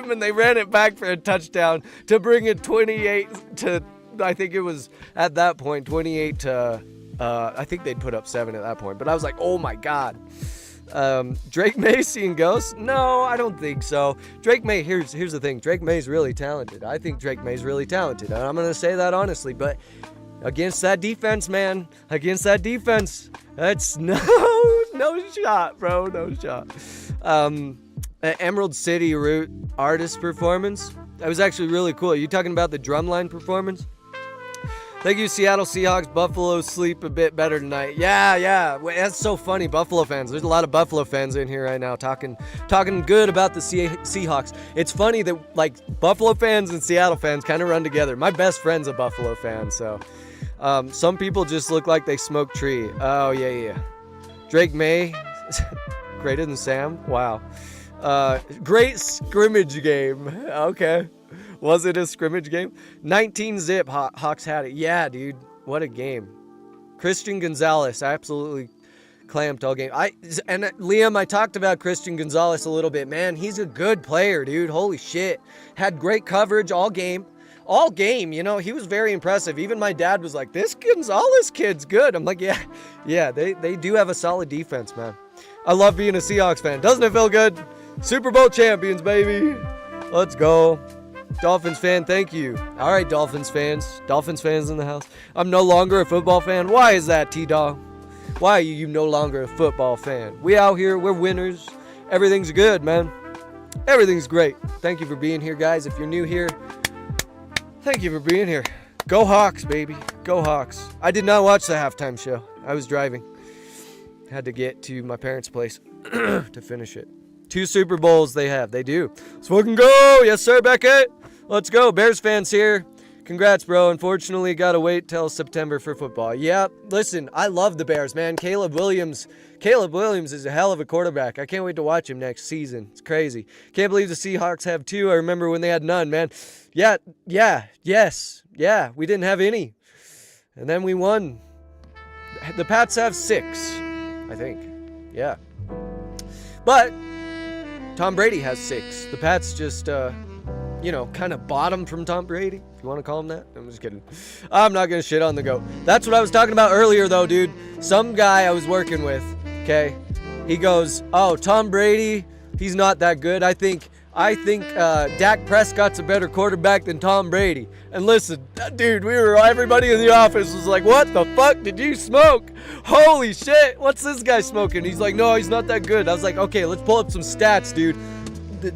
and they ran it back for a touchdown to bring it 28 to, I think it was at that point, 28 to, I think they'd put up 7 at that point. But I was like, oh my God. Drake May seeing ghosts? No, I don't think so. Drake May, here's the thing. Drake May's really talented. I think Drake May's really talented. And I'm going to say that honestly, but against that defense, man, that's no shot, bro. No shot. Emerald City Root artist performance. That was actually really cool. Are you talking about the drumline performance? Thank you, Seattle Seahawks. Buffalo sleep a bit better tonight. Yeah. That's so funny, Buffalo fans. There's a lot of Buffalo fans in here right now talking good about the Seahawks. It's funny that, like, Buffalo fans and Seattle fans kind of run together. My best friend's a Buffalo fan, so some people just look like they smoke tree. Oh, yeah. Drake May, greater than Sam? Wow. Great scrimmage game. Okay. Was it a scrimmage game? 19-zip, Hawks had it. Yeah, dude. What a game. Christian Gonzalez absolutely clamped all game. And Liam, I talked about Christian Gonzalez a little bit. Man, he's a good player, dude. Holy shit. Had great coverage all game. All game, you know, he was very impressive. Even my dad was like, this Gonzalez kid's good. I'm like, yeah, they do have a solid defense, man. I love being a Seahawks fan. Doesn't it feel good? Super Bowl champions, baby. Let's go. Dolphins fan, thank you. All right, Dolphins fans in the house. I'm no longer a football fan. Why is that, T-Dog? Why are you no longer a football fan? We out here, we're winners. Everything's good, man. Everything's great. Thank you for being here, guys. If you're new here, thank you for being here. Go Hawks, baby. Go Hawks. I did not watch the halftime show. I was driving. Had to get to my parents' place to finish it. 2 Super Bowls they do. Let's fucking go. Yes, sir, Beckett. Let's go. Bears fans here. Congrats, bro. Unfortunately, got to wait till September for football. Yeah, listen, I love the Bears, man. Caleb Williams is a hell of a quarterback. I can't wait to watch him next season. It's crazy. Can't believe the Seahawks have 2. I remember when they had none, man. Yeah, we didn't have any. And then we won. The Pats have 6, I think. Yeah. But Tom Brady has 6. The Pats just, kind of bottom from Tom Brady, if you want to call him that. I'm just kidding. I'm not going to shit on the GOAT. That's what I was talking about earlier, though, dude. Some guy I was working with, okay, he goes, oh, Tom Brady, he's not that good. I think I think Dak Prescott's a better quarterback than Tom Brady. And listen, dude, everybody in the office was like, what the fuck did you smoke? Holy shit, what's this guy smoking? He's like, no, he's not that good. I was like, okay, let's pull up some stats, dude.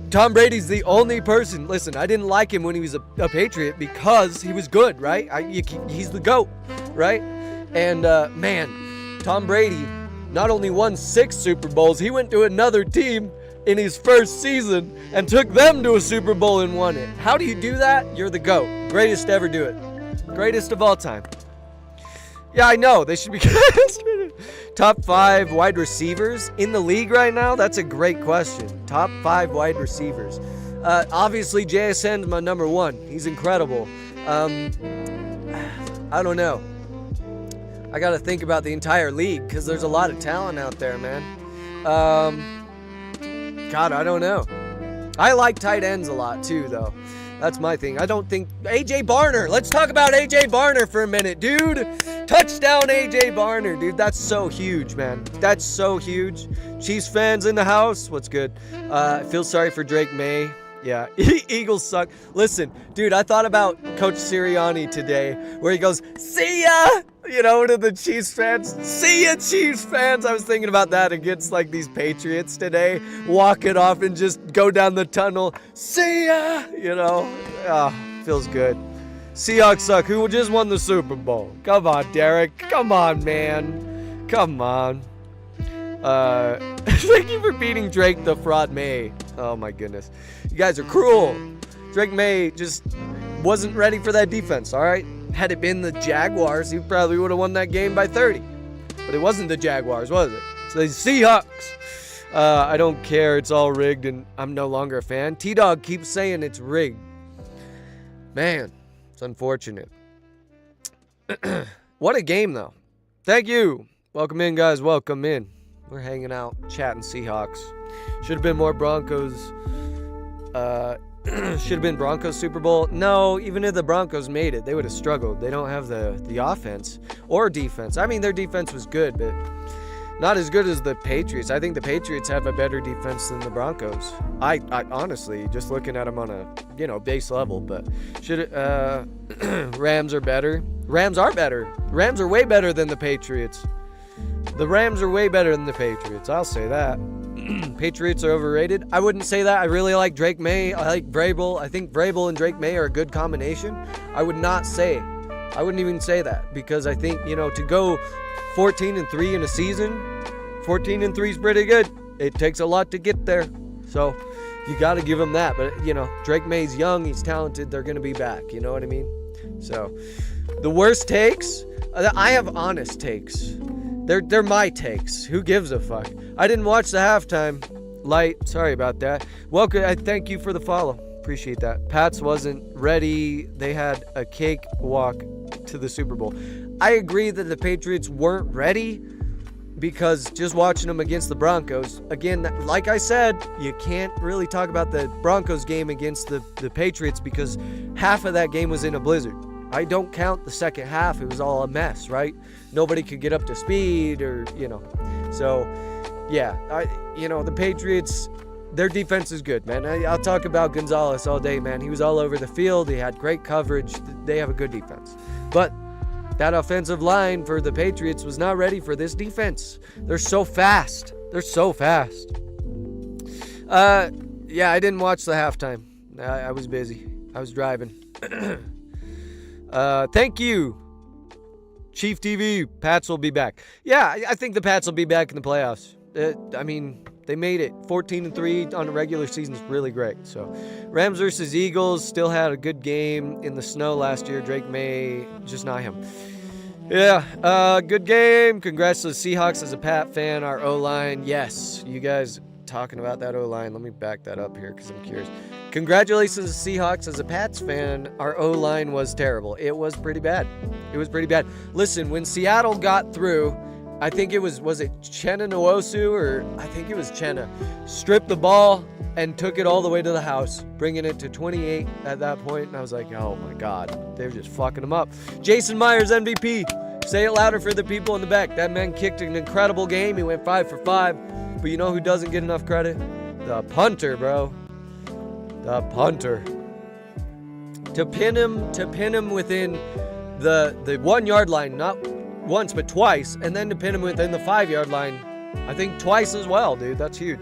Tom Brady's the only person. Listen, I didn't like him when he was a Patriot because he was good, right? He's the GOAT, right? And man, Tom Brady not only won 6 Super Bowls, he went to another team in his first season and took them to a Super Bowl and won it. How do you do that? You're the GOAT. Greatest to ever do it. Greatest of all time. Yeah, I know. They should be top 5 wide receivers in the league right now. That's a great question. Top 5 wide receivers. Obviously, JSN's my number 1. He's incredible. I don't know. I got to think about the entire league because there's a lot of talent out there, man. God, I don't know. I like tight ends a lot too, though. That's my thing. I don't think A.J. Barner. Let's talk about A.J. Barner for a minute, dude. Touchdown A.J. Barner, dude. That's so huge, man. That's so huge. Chiefs fans in the house. What's good? I feel sorry for Drake May. Yeah, Eagles suck. Listen, dude, I thought about Coach Sirianni today where he goes, see ya, to the Chiefs fans. See ya, Chiefs fans. I was thinking about that against, these Patriots today. Walk it off and just go down the tunnel. See ya, feels good. Seahawks suck. Who just won the Super Bowl? Come on, Derek. Come on, man. Come on. Thank you for beating Drake the Fraud May. Oh my goodness. You guys are cruel. Drake May just wasn't ready for that defense, alright? Had it been the Jaguars, he probably would have won that game by 30. But it wasn't the Jaguars, was it? It's the Seahawks. I don't care. It's all rigged and I'm no longer a fan. T-Dog keeps saying it's rigged. Man, it's unfortunate. What a game, though. Thank you. Welcome in, guys. Welcome in. We're hanging out, chatting Seahawks. Should have been more Broncos. Should have been Broncos Super Bowl. No, even if the Broncos made it, they would have struggled. They don't have the offense or defense. I mean, their defense was good, but not as good as the Patriots. I think the Patriots have a better defense than the Broncos. I honestly, just looking at them on a, base level, but Rams are better. Rams are better. Rams are way better than the Patriots. The Rams are way better than the Patriots. I'll say that. Patriots are overrated. I wouldn't say that. I really like Drake May. I like Vrabel. I think Vrabel and Drake May are a good combination. I wouldn't even say that because I think, to go 14-3 in a season, 14-3 is pretty good. It takes a lot to get there. So you got to give them that. But, Drake May's young. He's talented. They're going to be back. You know what I mean? So the worst takes, I have honest takes. They're my takes. Who gives a fuck? I didn't watch the halftime. Light. Sorry about that. Welcome. I thank you for the follow. Appreciate that. Pats wasn't ready. They had a cakewalk to the Super Bowl. I agree that the Patriots weren't ready because just watching them against the Broncos, again, like I said, you can't really talk about the Broncos game against the Patriots because half of that game was in a blizzard. I don't count the second half. It was all a mess, right? Nobody could get up to speed or, So, yeah, the Patriots, their defense is good, man. I'll talk about Gonzalez all day, man. He was all over the field. He had great coverage. They have a good defense. But that offensive line for the Patriots was not ready for this defense. They're so fast. Yeah, I didn't watch the halftime. I was busy. I was driving. Thank you, Chief TV. Pats will be back. Yeah, I think the Pats will be back in the playoffs. They made it 14-3 on a regular season is really great. So, Rams versus Eagles still had a good game in the snow last year. Drake May, just not him. Yeah, good game. Congrats to the Seahawks as a Pat fan. Our O-line, yes, you guys talking about that O-line. Let me back that up here because I'm curious. Congratulations to Seahawks as a Pats fan. Our O-line was terrible. It was pretty bad. Listen, when Seattle got through, I think it was it Chenna Nwosu or I think it was Chenna, stripped the ball and took it all the way to the house, bringing it to 28 at that point. And I was like, oh my God, they're just fucking them up. Jason Myers, MVP. Say it louder for the people in the back. That man kicked an incredible game. He went 5 for 5. But you know who doesn't get enough credit? The punter, bro. The punter. To pin him within the 1 yard line, not once but twice, and then to pin him within the 5 yard line, I think twice as well, dude. That's huge.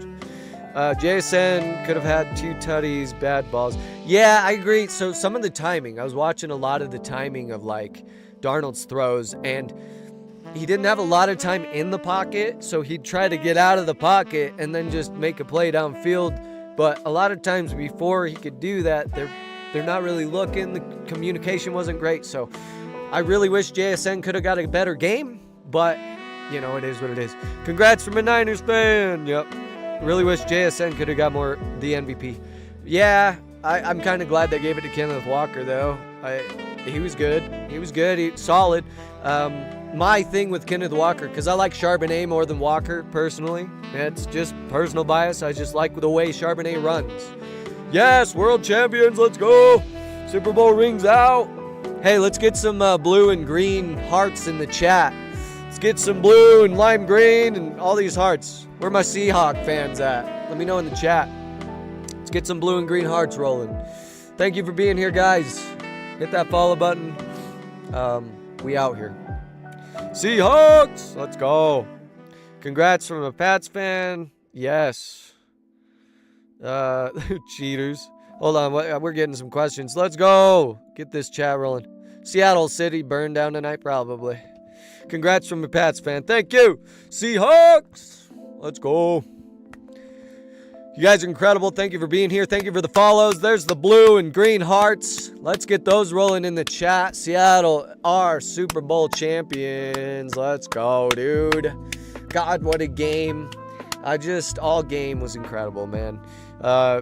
JSN could have had 2 tutties, bad balls. Yeah, I agree. So some of the timing, I was watching a lot of the timing of like Darnold's throws, and he didn't have a lot of time in the pocket, so he'd try to get out of the pocket and then just make a play downfield. But a lot of times before he could do that, they're not really looking. The communication wasn't great. So I really wish JSN could have got a better game, but you know, it is what it is. Congrats from a Niners fan. Yep. Really wish JSN could have got more the MVP. Yeah, I'm kind of glad they gave it to Kenneth Walker, though. He was good. He was good. Solid. My thing with Kenneth Walker, because I like Charbonnet more than Walker, personally. It's just personal bias. I just like the way Charbonnet runs. Yes, world champions, let's go. Super Bowl rings out. Hey, let's get some blue and green hearts in the chat. Let's get some blue and lime green and all these hearts. Where my Seahawks fans at? Let me know in the chat. Let's get some blue and green hearts rolling. Thank you for being here, guys. Hit that follow button. We out here. Seahawks, let's go. Congrats from a Pats fan. Yes. Cheaters. Hold on, we're getting some questions. Let's go. Get this chat rolling. Seattle City burned down tonight, probably. Congrats from a Pats fan. Thank you. Seahawks. Let's go. You guys are incredible. Thank you for being here. Thank you for the follows. There's the blue and green hearts. Let's get those rolling in the chat. Seattle are Super Bowl champions. Let's go, dude. God, what a game. All game was incredible, man.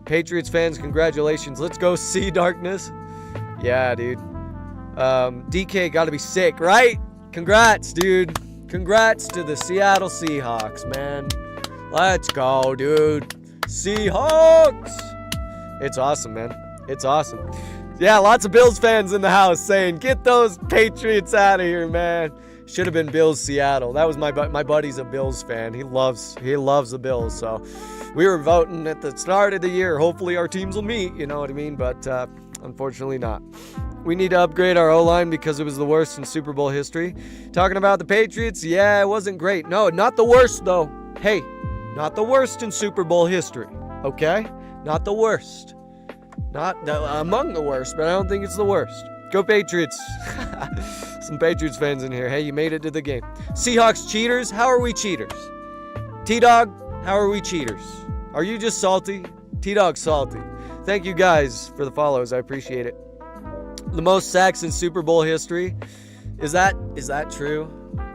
Patriots fans, congratulations. Let's go see darkness. Yeah, dude. DK got to be sick, right? Congrats, dude. Congrats to the Seattle Seahawks, man. Let's go, dude. Seahawks! It's awesome, man. It's awesome. Yeah, lots of Bills fans in the house saying, get those Patriots out of here, man. Should have been Bills Seattle. That was my buddy's a Bills fan. He loves the Bills. So we were voting at the start of the year. Hopefully our teams will meet, you know what I mean? But unfortunately not. We need to upgrade our O-line because it was the worst in Super Bowl history. Talking about the Patriots, yeah, it wasn't great. No, not the worst, though. Hey, not the worst in Super Bowl history, okay? Not the worst. Not among the worst, but I don't think it's the worst. Go Patriots. Some Patriots fans in here. Hey, you made it to the game. Seahawks cheaters? How are we cheaters? T-Dog, how are we cheaters? Are you just salty? T-Dog salty. Thank you guys for the follows. I appreciate it. The most sacks in Super Bowl history. Is that true?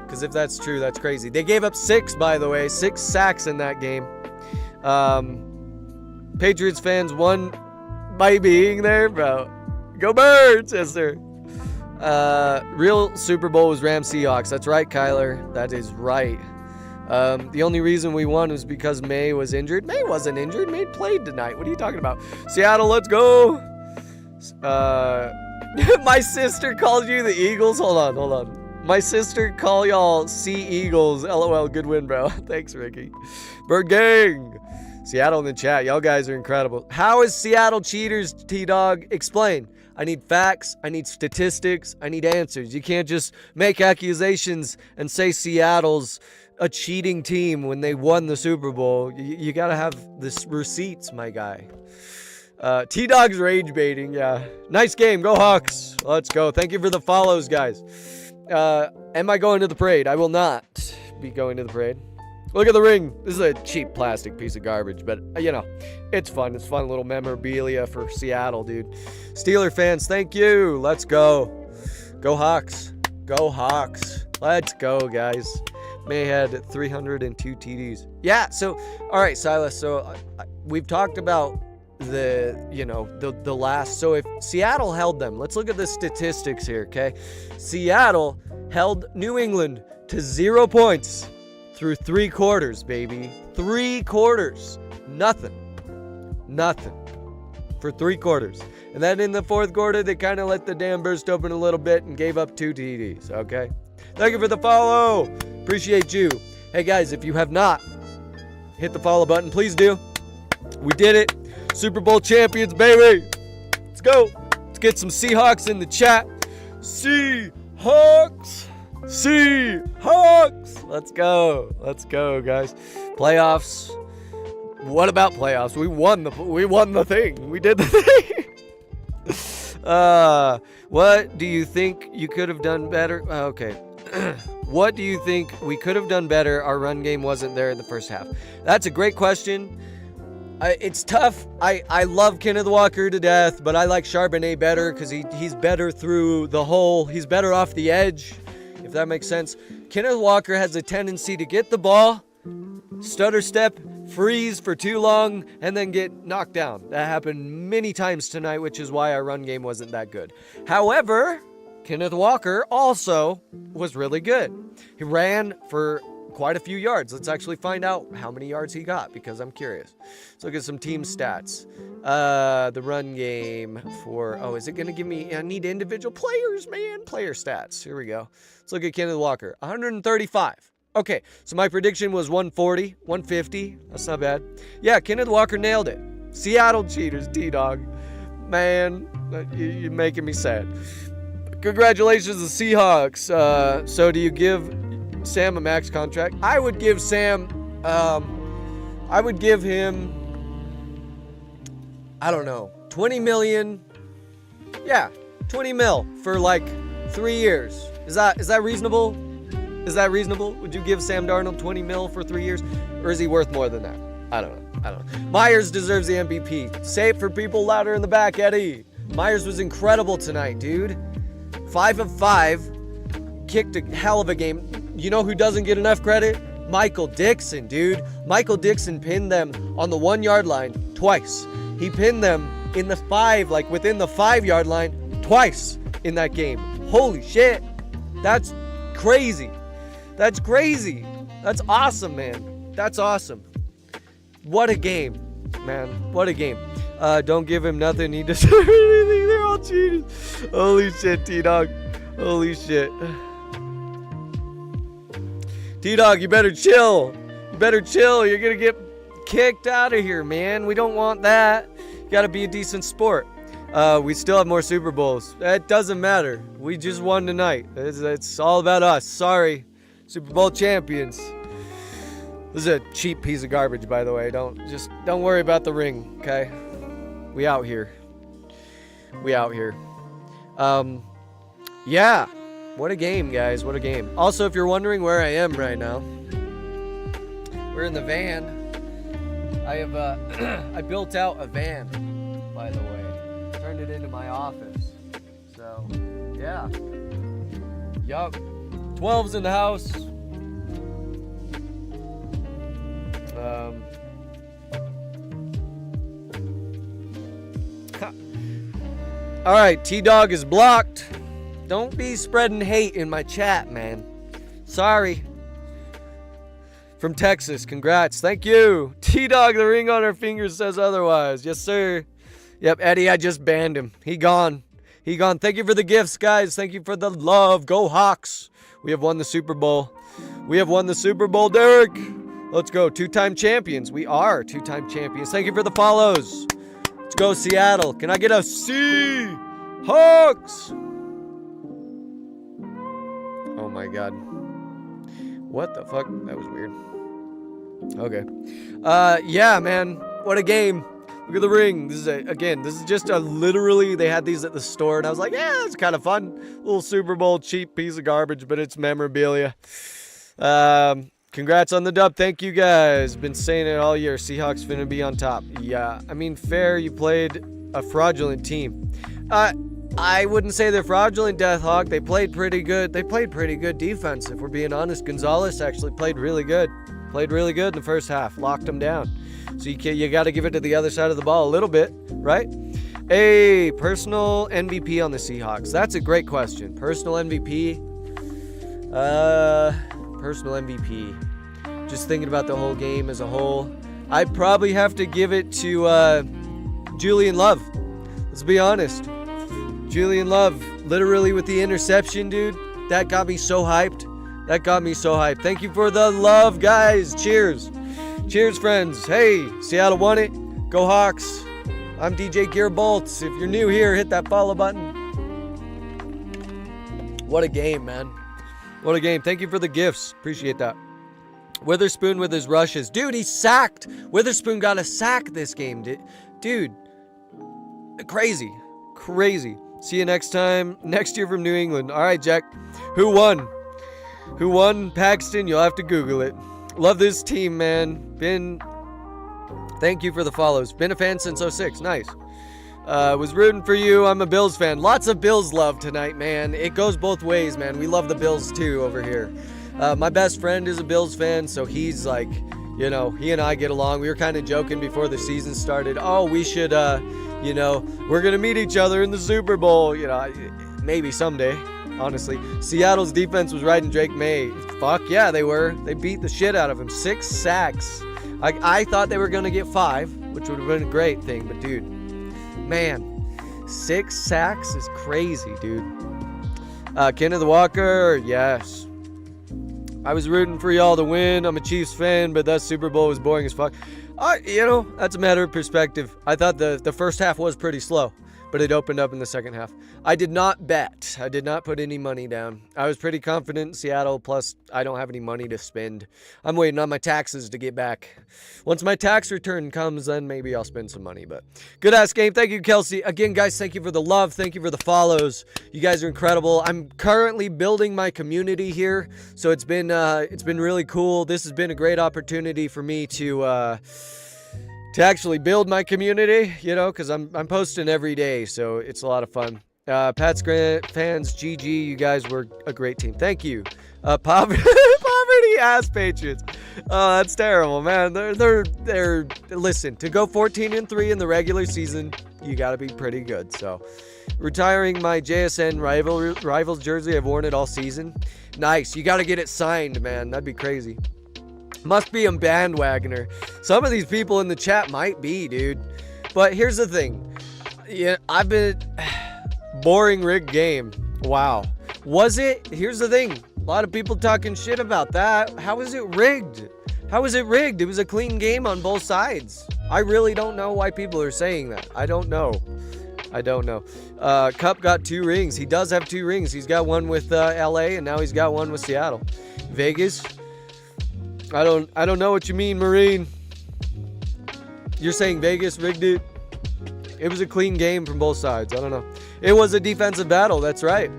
Because if that's true, that's crazy. They gave up 6, by the way. 6 sacks in that game. Patriots fans won by being there, bro. Go Birds, yes, sir. Real Super Bowl was Rams Seahawks. That's right, Kyler. That is right. The only reason we won was because May was injured. May wasn't injured. May played tonight. What are you talking about? Seattle, let's go. My sister called you the Eagles. Hold on. My sister call y'all Sea Eagles. LOL, good win, bro. Thanks, Ricky. Bird Gang. Seattle in the chat. Y'all guys are incredible. How is Seattle cheaters, T-Dog? Explain. I need facts. I need statistics. I need answers. You can't just make accusations and say Seattle's a cheating team when they won the Super Bowl. You got to have the receipts, my guy. T-Dog's rage baiting. Yeah. Nice game. Go Hawks. Let's go. Thank you for the follows, guys. Am I going to the parade? I will not be going to the parade. Look at the ring. This is a cheap plastic piece of garbage, but, you know, it's fun. It's fun little memorabilia for Seattle, dude. Steeler fans, thank you. Let's go. Go Hawks. Go Hawks. Let's go, guys. May had 302 TDs. Yeah, so, all right, Silas. So, we've talked about the last. So, if Seattle held them, let's look at the statistics here, okay? Seattle held New England to 0 points through 3 quarters, baby. 3 quarters. Nothing for 3 quarters. And then in the 4th quarter, they kind of let the dam burst open a little bit and gave up 2 TDs, okay? Thank you for the follow. Appreciate you. Hey, guys, if you have not hit the follow button, please do. We did it. Super Bowl champions, baby. Let's go. Let's get some Seahawks in the chat. Seahawks. Seahawks. Let's go. Let's go, guys. Playoffs. What about playoffs? We won the thing. We did the thing. What do you think you could have done better? Okay. What do you think we could have done better? Our run game wasn't there in the first half. That's a great question. It's tough. I love Kenneth Walker to death, but I like Charbonnet better because he's better through the hole. He's better off the edge, if that makes sense. Kenneth Walker has a tendency to get the ball, stutter step, freeze for too long, and then get knocked down. That happened many times tonight, which is why our run game wasn't that good. However, Kenneth Walker also was really good. He ran for quite a few yards. Let's actually find out how many yards he got because I'm curious. Let's look at some team stats. The run game for, is it going to give me, I need individual players, man. Player stats. Here we go. Let's look at Kenneth Walker. 135. Okay, so my prediction was 140, 150. That's not bad. Yeah, Kenneth Walker nailed it. Seattle cheaters, D-Dog. Man, you're making me sad. Congratulations to Seahawks. So do you give Sam a max contract? I would give Sam, I would give him, I don't know, 20 million. Yeah, 20 mil for like 3 years. Is that reasonable? Is that reasonable? Would you give Sam Darnold 20 mil for 3 years? Or is he worth more than that? I don't know. Myers deserves the MVP. Say it for people louder in the back, Eddie. Myers was incredible tonight, dude. 5 of 5. Kicked a hell of a game. You know who doesn't get enough credit? Michael Dixon, dude. Michael Dixon pinned them on the 1 yard line twice. He pinned them in the 5, like within the 5 yard line twice in that game. Holy shit. That's crazy. That's crazy. That's awesome, man. That's awesome. What a game, man. What a game. Don't give him nothing. He deserves anything. They're all cheaters. Holy shit, T-Dog. Holy shit. T-Dog, you better chill. You better chill. You're going to get kicked out of here, man. We don't want that. You got to be a decent sport. We still have more Super Bowls. It doesn't matter. We just won tonight. It's all about us. Sorry. Super Bowl champions. This is a cheap piece of garbage, by the way. Don't worry about the ring, okay? We out here. Yeah. What a game, guys. What a game. Also, if you're wondering where I am right now, we're in the van. I built out a van, by the way. Turned it into my office. So, yeah. Yup. 12's in the house. All right, T-Dog is blocked. Don't be spreading hate in my chat, man. Sorry. From Texas, congrats. Thank you. T-Dog, the ring on her finger says otherwise. Yes, sir. Yep, Eddie, I just banned him. He gone. Thank you for the gifts, guys. Thank you for the love. Go Hawks. We have won the Super Bowl. Derek. Let's go. 2-time champions. We are 2-time champions. Thank you for the follows. Let's go, Seattle. Can I get a Seahawks? Oh, my God. What the fuck? That was weird. Okay. Yeah, man. What a game. Look at the ring. This is just literally, they had these at the store, and I was like, yeah, it's kind of fun. Little Super Bowl cheap piece of garbage, but it's memorabilia. Congrats on the dub. Thank you, guys. Been saying it all year. Seahawks finna be on top. Yeah, I mean, fair. You played a fraudulent team. I wouldn't say they're fraudulent, Deathhawk. They played pretty good. They played pretty good defense, if we're being honest. Gonzalez actually played really good. Played really good in the first half. Locked them down. So you got to give it to the other side of the ball a little bit, right? Hey, personal MVP on the Seahawks. That's a great question. Personal MVP. Personal MVP. Just thinking about the whole game as a whole. I'd probably have to give it to Julian Love. Let's be honest. Julian Love, literally with the interception, dude. That got me so hyped. Thank you for the love, guys. Cheers. Cheers, friends. Hey, Seattle won it. Go Hawks. I'm DJ Gearbolts. If you're new here, hit that follow button. What a game, man. What a game. Thank you for the gifts. Appreciate that. Witherspoon with his rushes. Dude, he's sacked. Witherspoon got a sack this game. Dude. Crazy. Crazy. See you next time. Next year from New England. All right, Jack. Who won? Who won? Paxton? You'll have to Google it. Love this team, man. Thank you for the follows. Been a fan since 06. Nice. Was rooting for you. I'm a Bills fan. Lots of Bills love tonight, man. It goes both ways, man. We love the Bills too over here. My best friend is a Bills fan, so he's like, you know, he and I get along. We were kind of joking before the season started. Oh, we should, you know, we're going to meet each other in the Super Bowl. You know, maybe someday, honestly. Seattle's defense was riding Drake May. Fuck yeah, they were. They beat the shit out of him. 6 sacks. I thought they were going to get 5, which would have been a great thing, but dude. Man, 6 sacks is crazy, dude. Kenneth Walker, yes. I was rooting for y'all to win. I'm a Chiefs fan, but that Super Bowl was boring as fuck. You know, that's a matter of perspective. I thought the first half was pretty slow, but it opened up in the second half. I did not bet. I did not put any money down. I was pretty confident in Seattle, plus I don't have any money to spend. I'm waiting on my taxes to get back. Once my tax return comes, then maybe I'll spend some money. But good ass game. Thank you, Kelsey. Again, guys, thank you for the love. Thank you for the follows. You guys are incredible. I'm currently building my community here, so it's been really cool. This has been a great opportunity for me to actually build my community, you know, because I'm posting every day, so it's a lot of fun. Pats Grant fans, GG, you guys were a great team. Thank you. Poverty ass Patriots. That's terrible, man. They're listen, to go 14-3 in the regular season, you got to be pretty good. So, retiring my JSN rivals jersey, I've worn it all season. Nice. You got to get it signed, man. That'd be crazy. Must be a bandwagoner. Some of these people in the chat might be, dude. But here's the thing. Yeah, I've been boring rigged game. Wow. Was it? Here's the thing. A lot of people talking shit about that. How is it rigged? How is it rigged? It was a clean game on both sides. I really don't know why people are saying that. I don't know. Cup got 2 rings. He does have 2 rings. He's got one with LA and now he's got one with Seattle. Vegas. I don't know what you mean, Marine. You're saying Vegas rigged it? It was a clean game from both sides. I don't know. It was a defensive battle. That's right.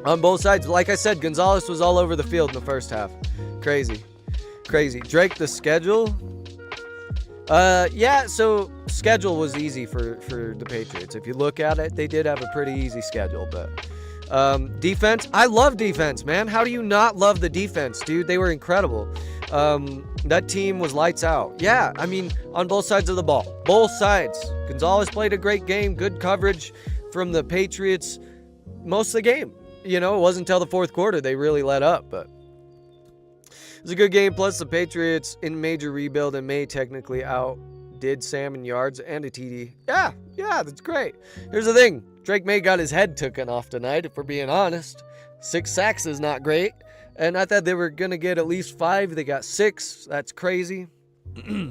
On both sides. Like I said, Gonzalez was all over the field in the first half. Crazy. Drake, the schedule? Yeah, so schedule was easy for the Patriots. If you look at it, they did have a pretty easy schedule, but defense, I love defense, man. How do you not love the defense, dude? They were incredible. That team was lights out. Yeah, I mean, on both sides of the ball. Both sides. Gonzalez played a great game. Good coverage from the Patriots most of the game. You know, it wasn't until the fourth quarter they really let up, but it was a good game. Plus, the Patriots in major rebuild and may technically outdid Sam in yards and a TD. Yeah, that's great. Here's the thing. Drake May got his head taken off tonight, if we're being honest. 6 sacks is not great. And I thought they were going to get at least 5. They got 6. That's crazy.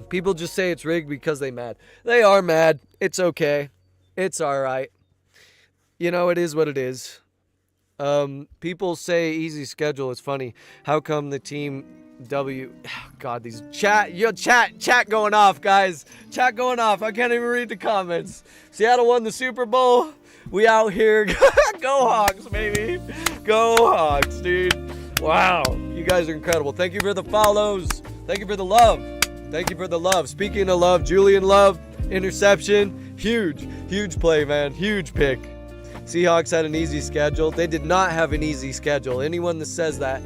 People just say it's rigged because they mad. They are mad. It's okay. It's all right. You know, it is what it is. People say easy schedule. It's funny. How come the team God, these chat going off, guys. Chat going off. I can't even read the comments. Seattle won the Super Bowl. We out here. Go Hawks, baby. Go Hawks, dude. Wow. You guys are incredible. Thank you for the follows. Thank you for the love. Speaking of love, Julian Love, interception. Huge play, man. Huge pick. Seahawks had an easy schedule. They did not have an easy schedule. Anyone that says that,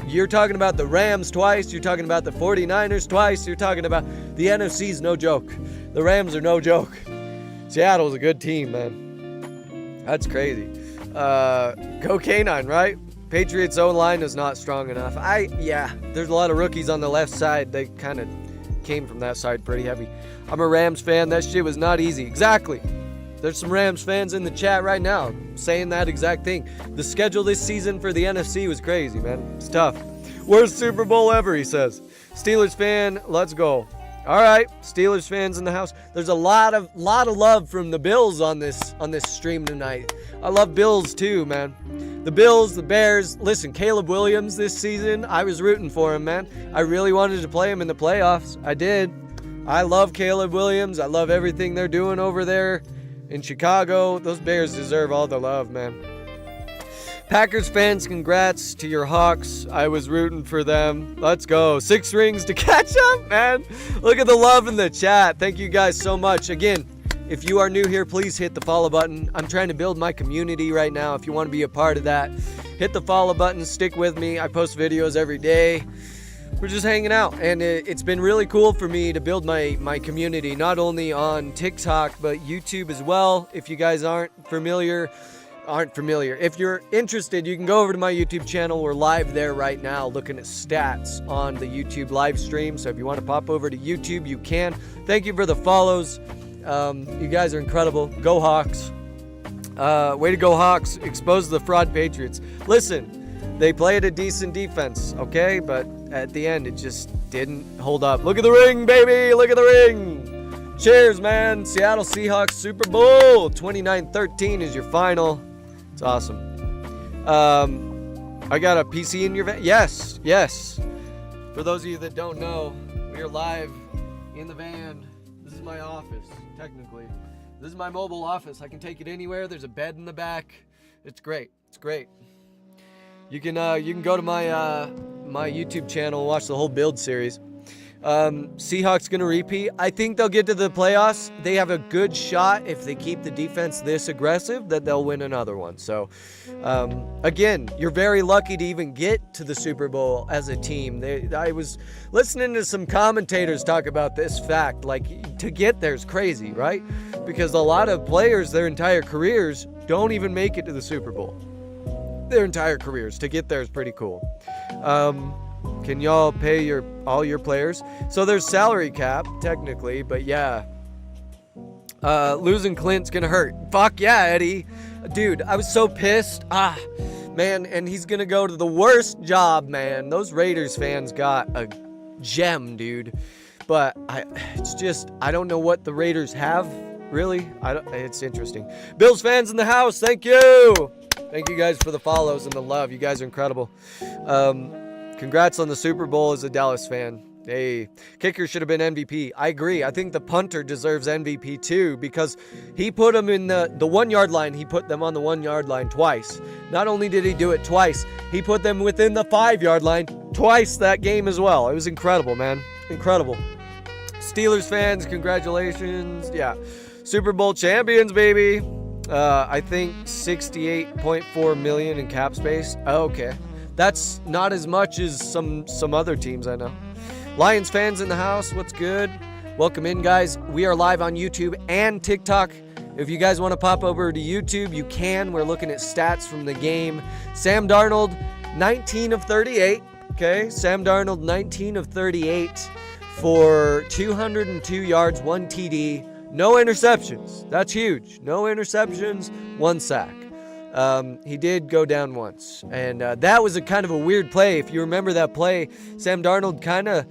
you're talking about the Rams twice. You're talking about the 49ers twice. You're talking about the NFC's no joke. The Rams are no joke. Seattle's a good team, man. That's crazy. Go Canine, right? Patriots' O-line is not strong enough. There's a lot of rookies on the left side. They kind of came from that side pretty heavy. I'm a Rams fan. That shit was not easy. Exactly. There's some Rams fans in the chat right now saying that exact thing. The schedule this season for the NFC was crazy, man. It's tough. Worst Super Bowl ever, he says. Steelers fan, let's go. All right, Steelers fans in the house. There's a lot of love from the Bills on this stream tonight. I love Bills too, man. The Bills, the Bears. Listen, Caleb Williams this season, I was rooting for him, man. I really wanted to play him in the playoffs. I did. I love Caleb Williams. I love everything they're doing over there in Chicago. Those Bears deserve all the love, man. Packers fans, congrats to your Hawks. I was rooting for them. Let's go. 6 rings to catch up, man. Look at the love in the chat. Thank you guys so much. Again, if you are new here, please hit the follow button. I'm trying to build my community right now. If you want to be a part of that, hit the follow button. Stick with me. I post videos every day. We're just hanging out, and it's been really cool for me to build my community, not only on TikTok, but YouTube as well. If you guys aren't familiar, if you're interested, you can go over to my YouTube channel. We're live there right now looking at stats on the YouTube live stream. So if you want to pop over to YouTube, you can. Thank you for the follows. You guys are incredible. Go Hawks. Way to go Hawks. Expose the fraud Patriots. Listen, they played a decent defense, okay? But at the end, it just didn't hold up. Look at the ring, baby. Look at the ring. Cheers, man. Seattle Seahawks Super Bowl. 29-13 is your final. It's awesome. I got a PC in your van. Yes. For those of you that don't know, we are live in the van. This is my office, technically. This is my mobile office. I can take it anywhere. There's a bed in the back. It's great. You can go to my YouTube channel and watch the whole build series. Seahawks gonna repeat. I think they'll get to the playoffs. They have a good shot if they keep the defense this aggressive that they'll win another one. So, again, you're very lucky to even get to the Super Bowl as a team. I was listening to some commentators talk about this fact. Like, to get there is crazy, right? Because a lot of players, their entire careers, don't even make it to the Super Bowl. Their entire careers. To get there is pretty cool. Can y'all pay all your players? So there's salary cap, technically, but yeah. Losing Clint's gonna hurt. Fuck yeah, Eddie. Dude, I was so pissed. Man, and he's gonna go to the worst job, man. Those Raiders fans got a gem, dude. But I don't know what the Raiders have, really. It's interesting. Bills fans in the house, thank you. Thank you guys for the follows and the love. You guys are incredible. Congrats on the Super Bowl as a Dallas fan. Hey, kicker should have been MVP. I agree. I think the punter deserves MVP too because he put them in the 1 yard line. He put them on the 1 yard line twice. Not only did he do it twice, he put them within the 5 yard line twice that game as well. It was incredible, man. Incredible. Steelers fans, congratulations. Yeah. Super Bowl champions, baby. I think 68.4 million in cap space. Okay. That's not as much as some other teams I know. Lions fans in the house, what's good? Welcome in, guys. We are live on YouTube and TikTok. If you guys want to pop over to YouTube, you can. We're looking at stats from the game. Sam Darnold, 19 of 38. Okay, Sam Darnold, 19 of 38 for 202 yards, 1 TD. No interceptions. That's huge. No interceptions, 1 sack. He did go down once, and that was a kind of a weird play. If you remember that play, Sam Darnold kind of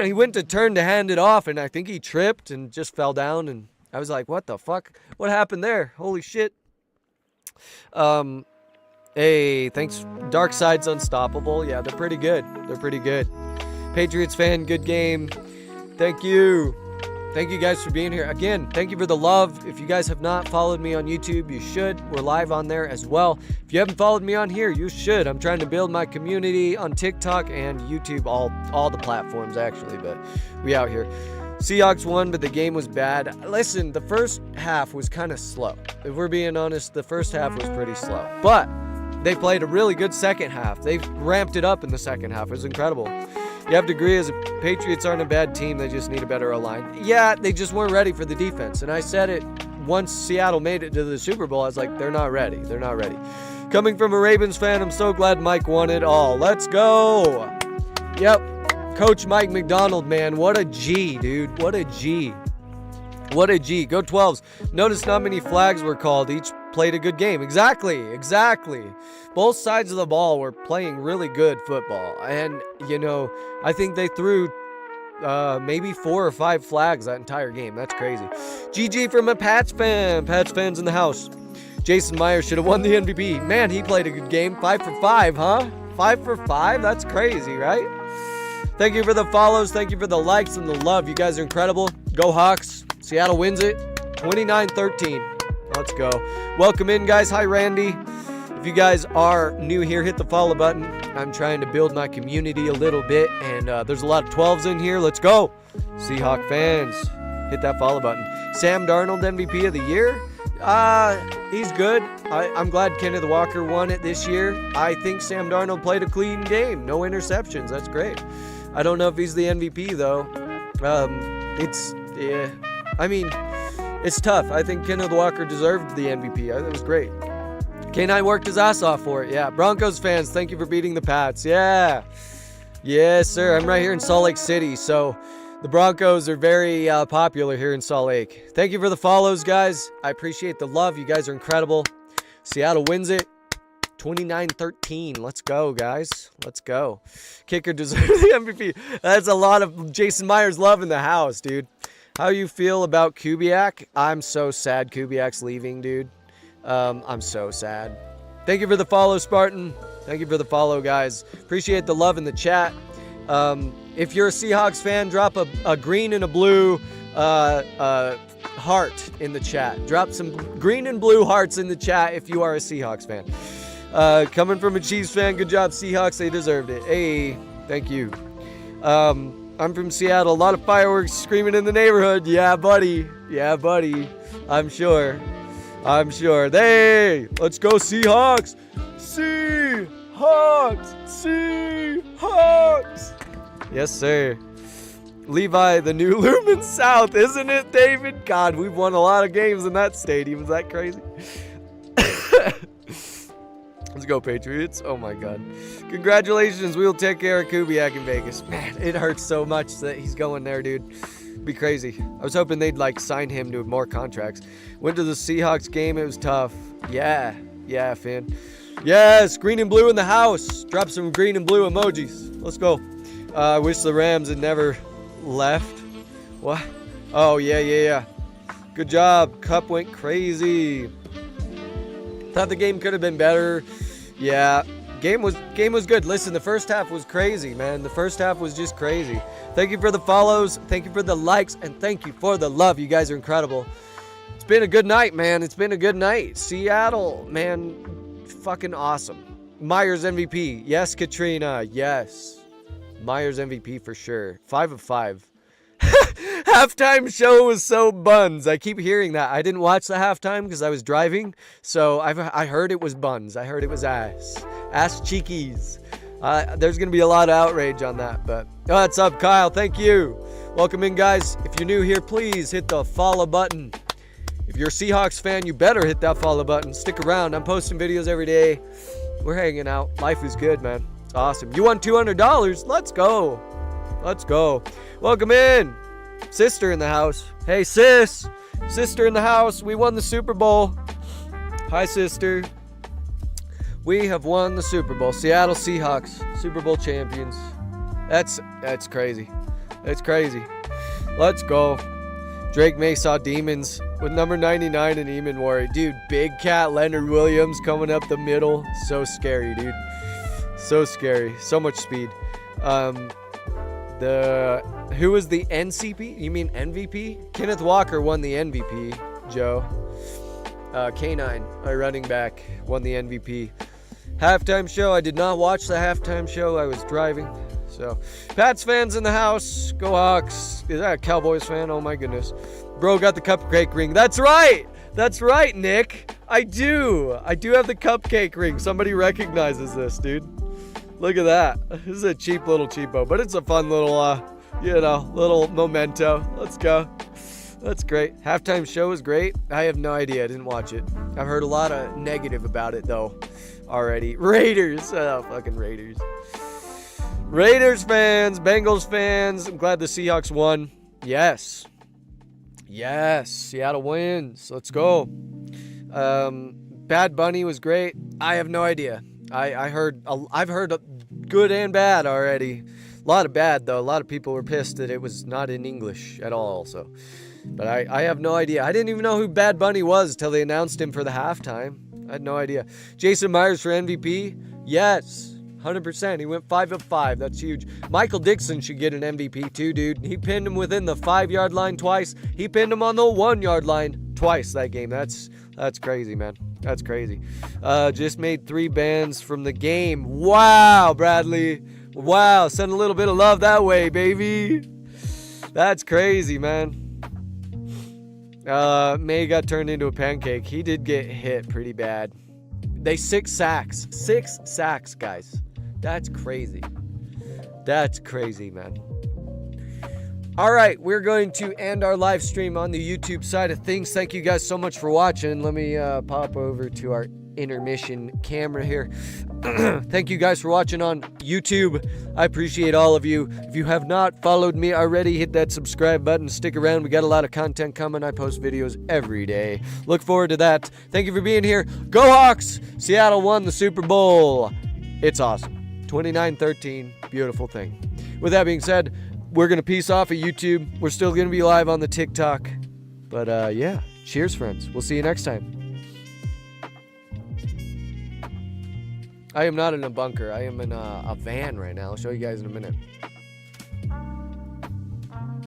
he went to turn to hand it off, and I think he tripped and just fell down, and I was like, what the fuck? What happened there? Holy shit. Hey, thanks. Dark Side's unstoppable. Yeah, they're pretty good. Patriots fan, good game. Thank you. Thank you guys for being here. Again, thank you for the love. If you guys have not followed me on YouTube, you should. We're live on there as well. If you haven't followed me on here, you should. I'm trying to build my community on TikTok and YouTube, all the platforms actually, but we out here. Seahawks won, but the game was bad. Listen, the first half was kind of slow. If we're being honest, the first half was pretty slow. But they played a really good second half. They ramped it up in the second half. It was incredible. You have to agree, as the Patriots aren't a bad team. They just need a better O-line. Yeah, they just weren't ready for the defense. And I said it once Seattle made it to the Super Bowl. I was like, they're not ready. They're not ready. Coming from a Ravens fan, I'm so glad Mike won it all. Let's go. Yep. Coach Mike McDonald, man. What a G, dude. What a G. What a G. Go 12s. Notice not many flags were called. Each played a good game. Exactly. Both sides of the ball were playing really good football. And, I think they threw maybe 4 or 5 flags that entire game. That's crazy. GG from a Pats fan. Pats fans in the house. Jason Myers should have won the MVP. Man, he played a good game. 5 for 5, huh? 5 for 5? That's crazy, right? Thank you for the follows. Thank you for the likes and the love. You guys are incredible. Go Hawks. Seattle wins it. 29-13. Let's go. Welcome in, guys. Hi, Randy. If you guys are new here, hit the follow button. I'm trying to build my community a little bit, and there's a lot of 12s in here. Let's go. Seahawk fans, hit that follow button. Sam Darnold, MVP of the year? He's good. I'm glad Kenneth Walker won it this year. I think Sam Darnold played a clean game. No interceptions. That's great. I don't know if he's the MVP, though. It's tough. I think Kenneth Walker deserved the MVP. That was great. K9 worked his ass off for it. Yeah. Broncos fans, thank you for beating the Pats. Yeah. Yes, sir. I'm right here in Salt Lake City, so the Broncos are very popular here in Salt Lake. Thank you for the follows, guys. I appreciate the love. You guys are incredible. Seattle wins it. 29-13. Let's go, guys. Let's go. Kicker deserves the MVP. That's a lot of Jason Myers love in the house, dude. How you feel about Kubiak? I'm so sad Kubiak's leaving, dude. I'm so sad. Thank you for the follow, Spartan. Thank you for the follow, guys. Appreciate the love in the chat. If you're a Seahawks fan, drop a green and a blue heart in the chat. Drop some green and blue hearts in the chat if you are a Seahawks fan. Coming from a Chiefs fan, good job, Seahawks. They deserved it. Hey, thank you. I'm from Seattle. A lot of fireworks screaming in the neighborhood. Yeah, buddy. Yeah, buddy. I'm sure. Hey, let's go Seahawks. Seahawks. Yes, sir. Levi, the new Lumen South, isn't it, David? God, we've won a lot of games in that stadium. Is that crazy? Let's go, Patriots. Oh, my God. Congratulations. We'll take care of Kubiak in Vegas. Man, it hurts so much that he's going there, dude. Be crazy. I was hoping they'd, sign him to more contracts. Went to the Seahawks game. It was tough. Yeah, Finn. Yes, green and blue in the house. Drop some green and blue emojis. Let's go. I wish the Rams had never left. What? Oh, yeah. Good job. Cup went crazy. Thought the game could have been better. Yeah. Game was good. Listen, the first half was crazy, man. The first half was just crazy. Thank you for the follows. Thank you for the likes. And thank you for the love. You guys are incredible. It's been a good night, man. It's been a good night. Seattle, man. Fucking awesome. Myers MVP. Yes, Katrina. Yes. Myers MVP for sure. 5 of 5. Halftime show was so buns. I keep hearing that. I didn't watch the halftime because I was driving. So I heard it was buns. I heard it was ass. Ass cheekies. There's going to be a lot of outrage on that. But what's up, Kyle? Thank you. Welcome in, guys. If you're new here, please hit the follow button. If you're a Seahawks fan, you better hit that follow button. Stick around. I'm posting videos every day. We're hanging out. Life is good, man. It's awesome. You won $200. Let's go. Let's go. Welcome in. Sister in the house. Hey, sis. Sister in the house. We won the Super Bowl. Hi, sister. We have won the Super Bowl. Seattle Seahawks, Super Bowl champions. That's crazy. That's crazy. Let's go. Drake May saw demons with number 99 and Eamon Warrior. Dude, Big Cat, Leonard Williams coming up the middle. So scary, dude. So scary. So much speed. Who was the NCP? You mean MVP? Kenneth Walker won the MVP, Joe. K9, our running back, won the MVP. Halftime show. I did not watch the halftime show. I was driving. So, Pats fans in the house. Go Hawks. Is that a Cowboys fan? Oh my goodness. Bro got the cupcake ring. That's right. That's right, Nick. I do have the cupcake ring. Somebody recognizes this, dude. Look at that. This is a cheap little cheapo, but it's a fun little, little memento. Let's go. That's great. Halftime show was great. I have no idea. I didn't watch it. I've heard a lot of negative about it, though, already. Raiders. Oh, fucking Raiders. Raiders fans, Bengals fans. I'm glad the Seahawks won. Yes. Seattle wins. Let's go. Bad Bunny was great. I have no idea. I've heard good and bad already. A A lot of bad, though. A lot of people were pissed that it was not in English at all, so. But I have no idea. I didn't even know who Bad Bunny was till they announced him for the halftime. I had no idea. Jason Myers for MVP? Yes. 100%. He went 5 of 5. That's huge. Michael Dixon should get an MVP too, dude. He pinned him within the 5-yard line twice. He pinned him on the 1-yard line twice that game. That's crazy, man. That's crazy. Just made 3 bans from the game. Wow, Bradley. Wow. Send a little bit of love that way, baby. That's crazy, man. May got turned into a pancake. He did get hit pretty bad. 6 sacks. 6 sacks, guys. That's crazy. That's crazy, man. All right, we're going to end our live stream on the YouTube side of things. Thank you guys so much for watching. Let me pop over to our intermission camera here. Thank you guys for watching on YouTube. I appreciate all of you. If you have not followed me already, hit that subscribe button. Stick around. We got a lot of content coming. I post videos every day. Look forward to that. Thank you for being here. Go Hawks! Seattle won the Super Bowl. It's awesome. 29-13. Beautiful thing. With that being said, we're going to peace off at YouTube. We're still going to be live on the TikTok. But yeah, cheers, friends. We'll see you next time. I am not in a bunker. I am in a van right now. I'll show you guys in a minute.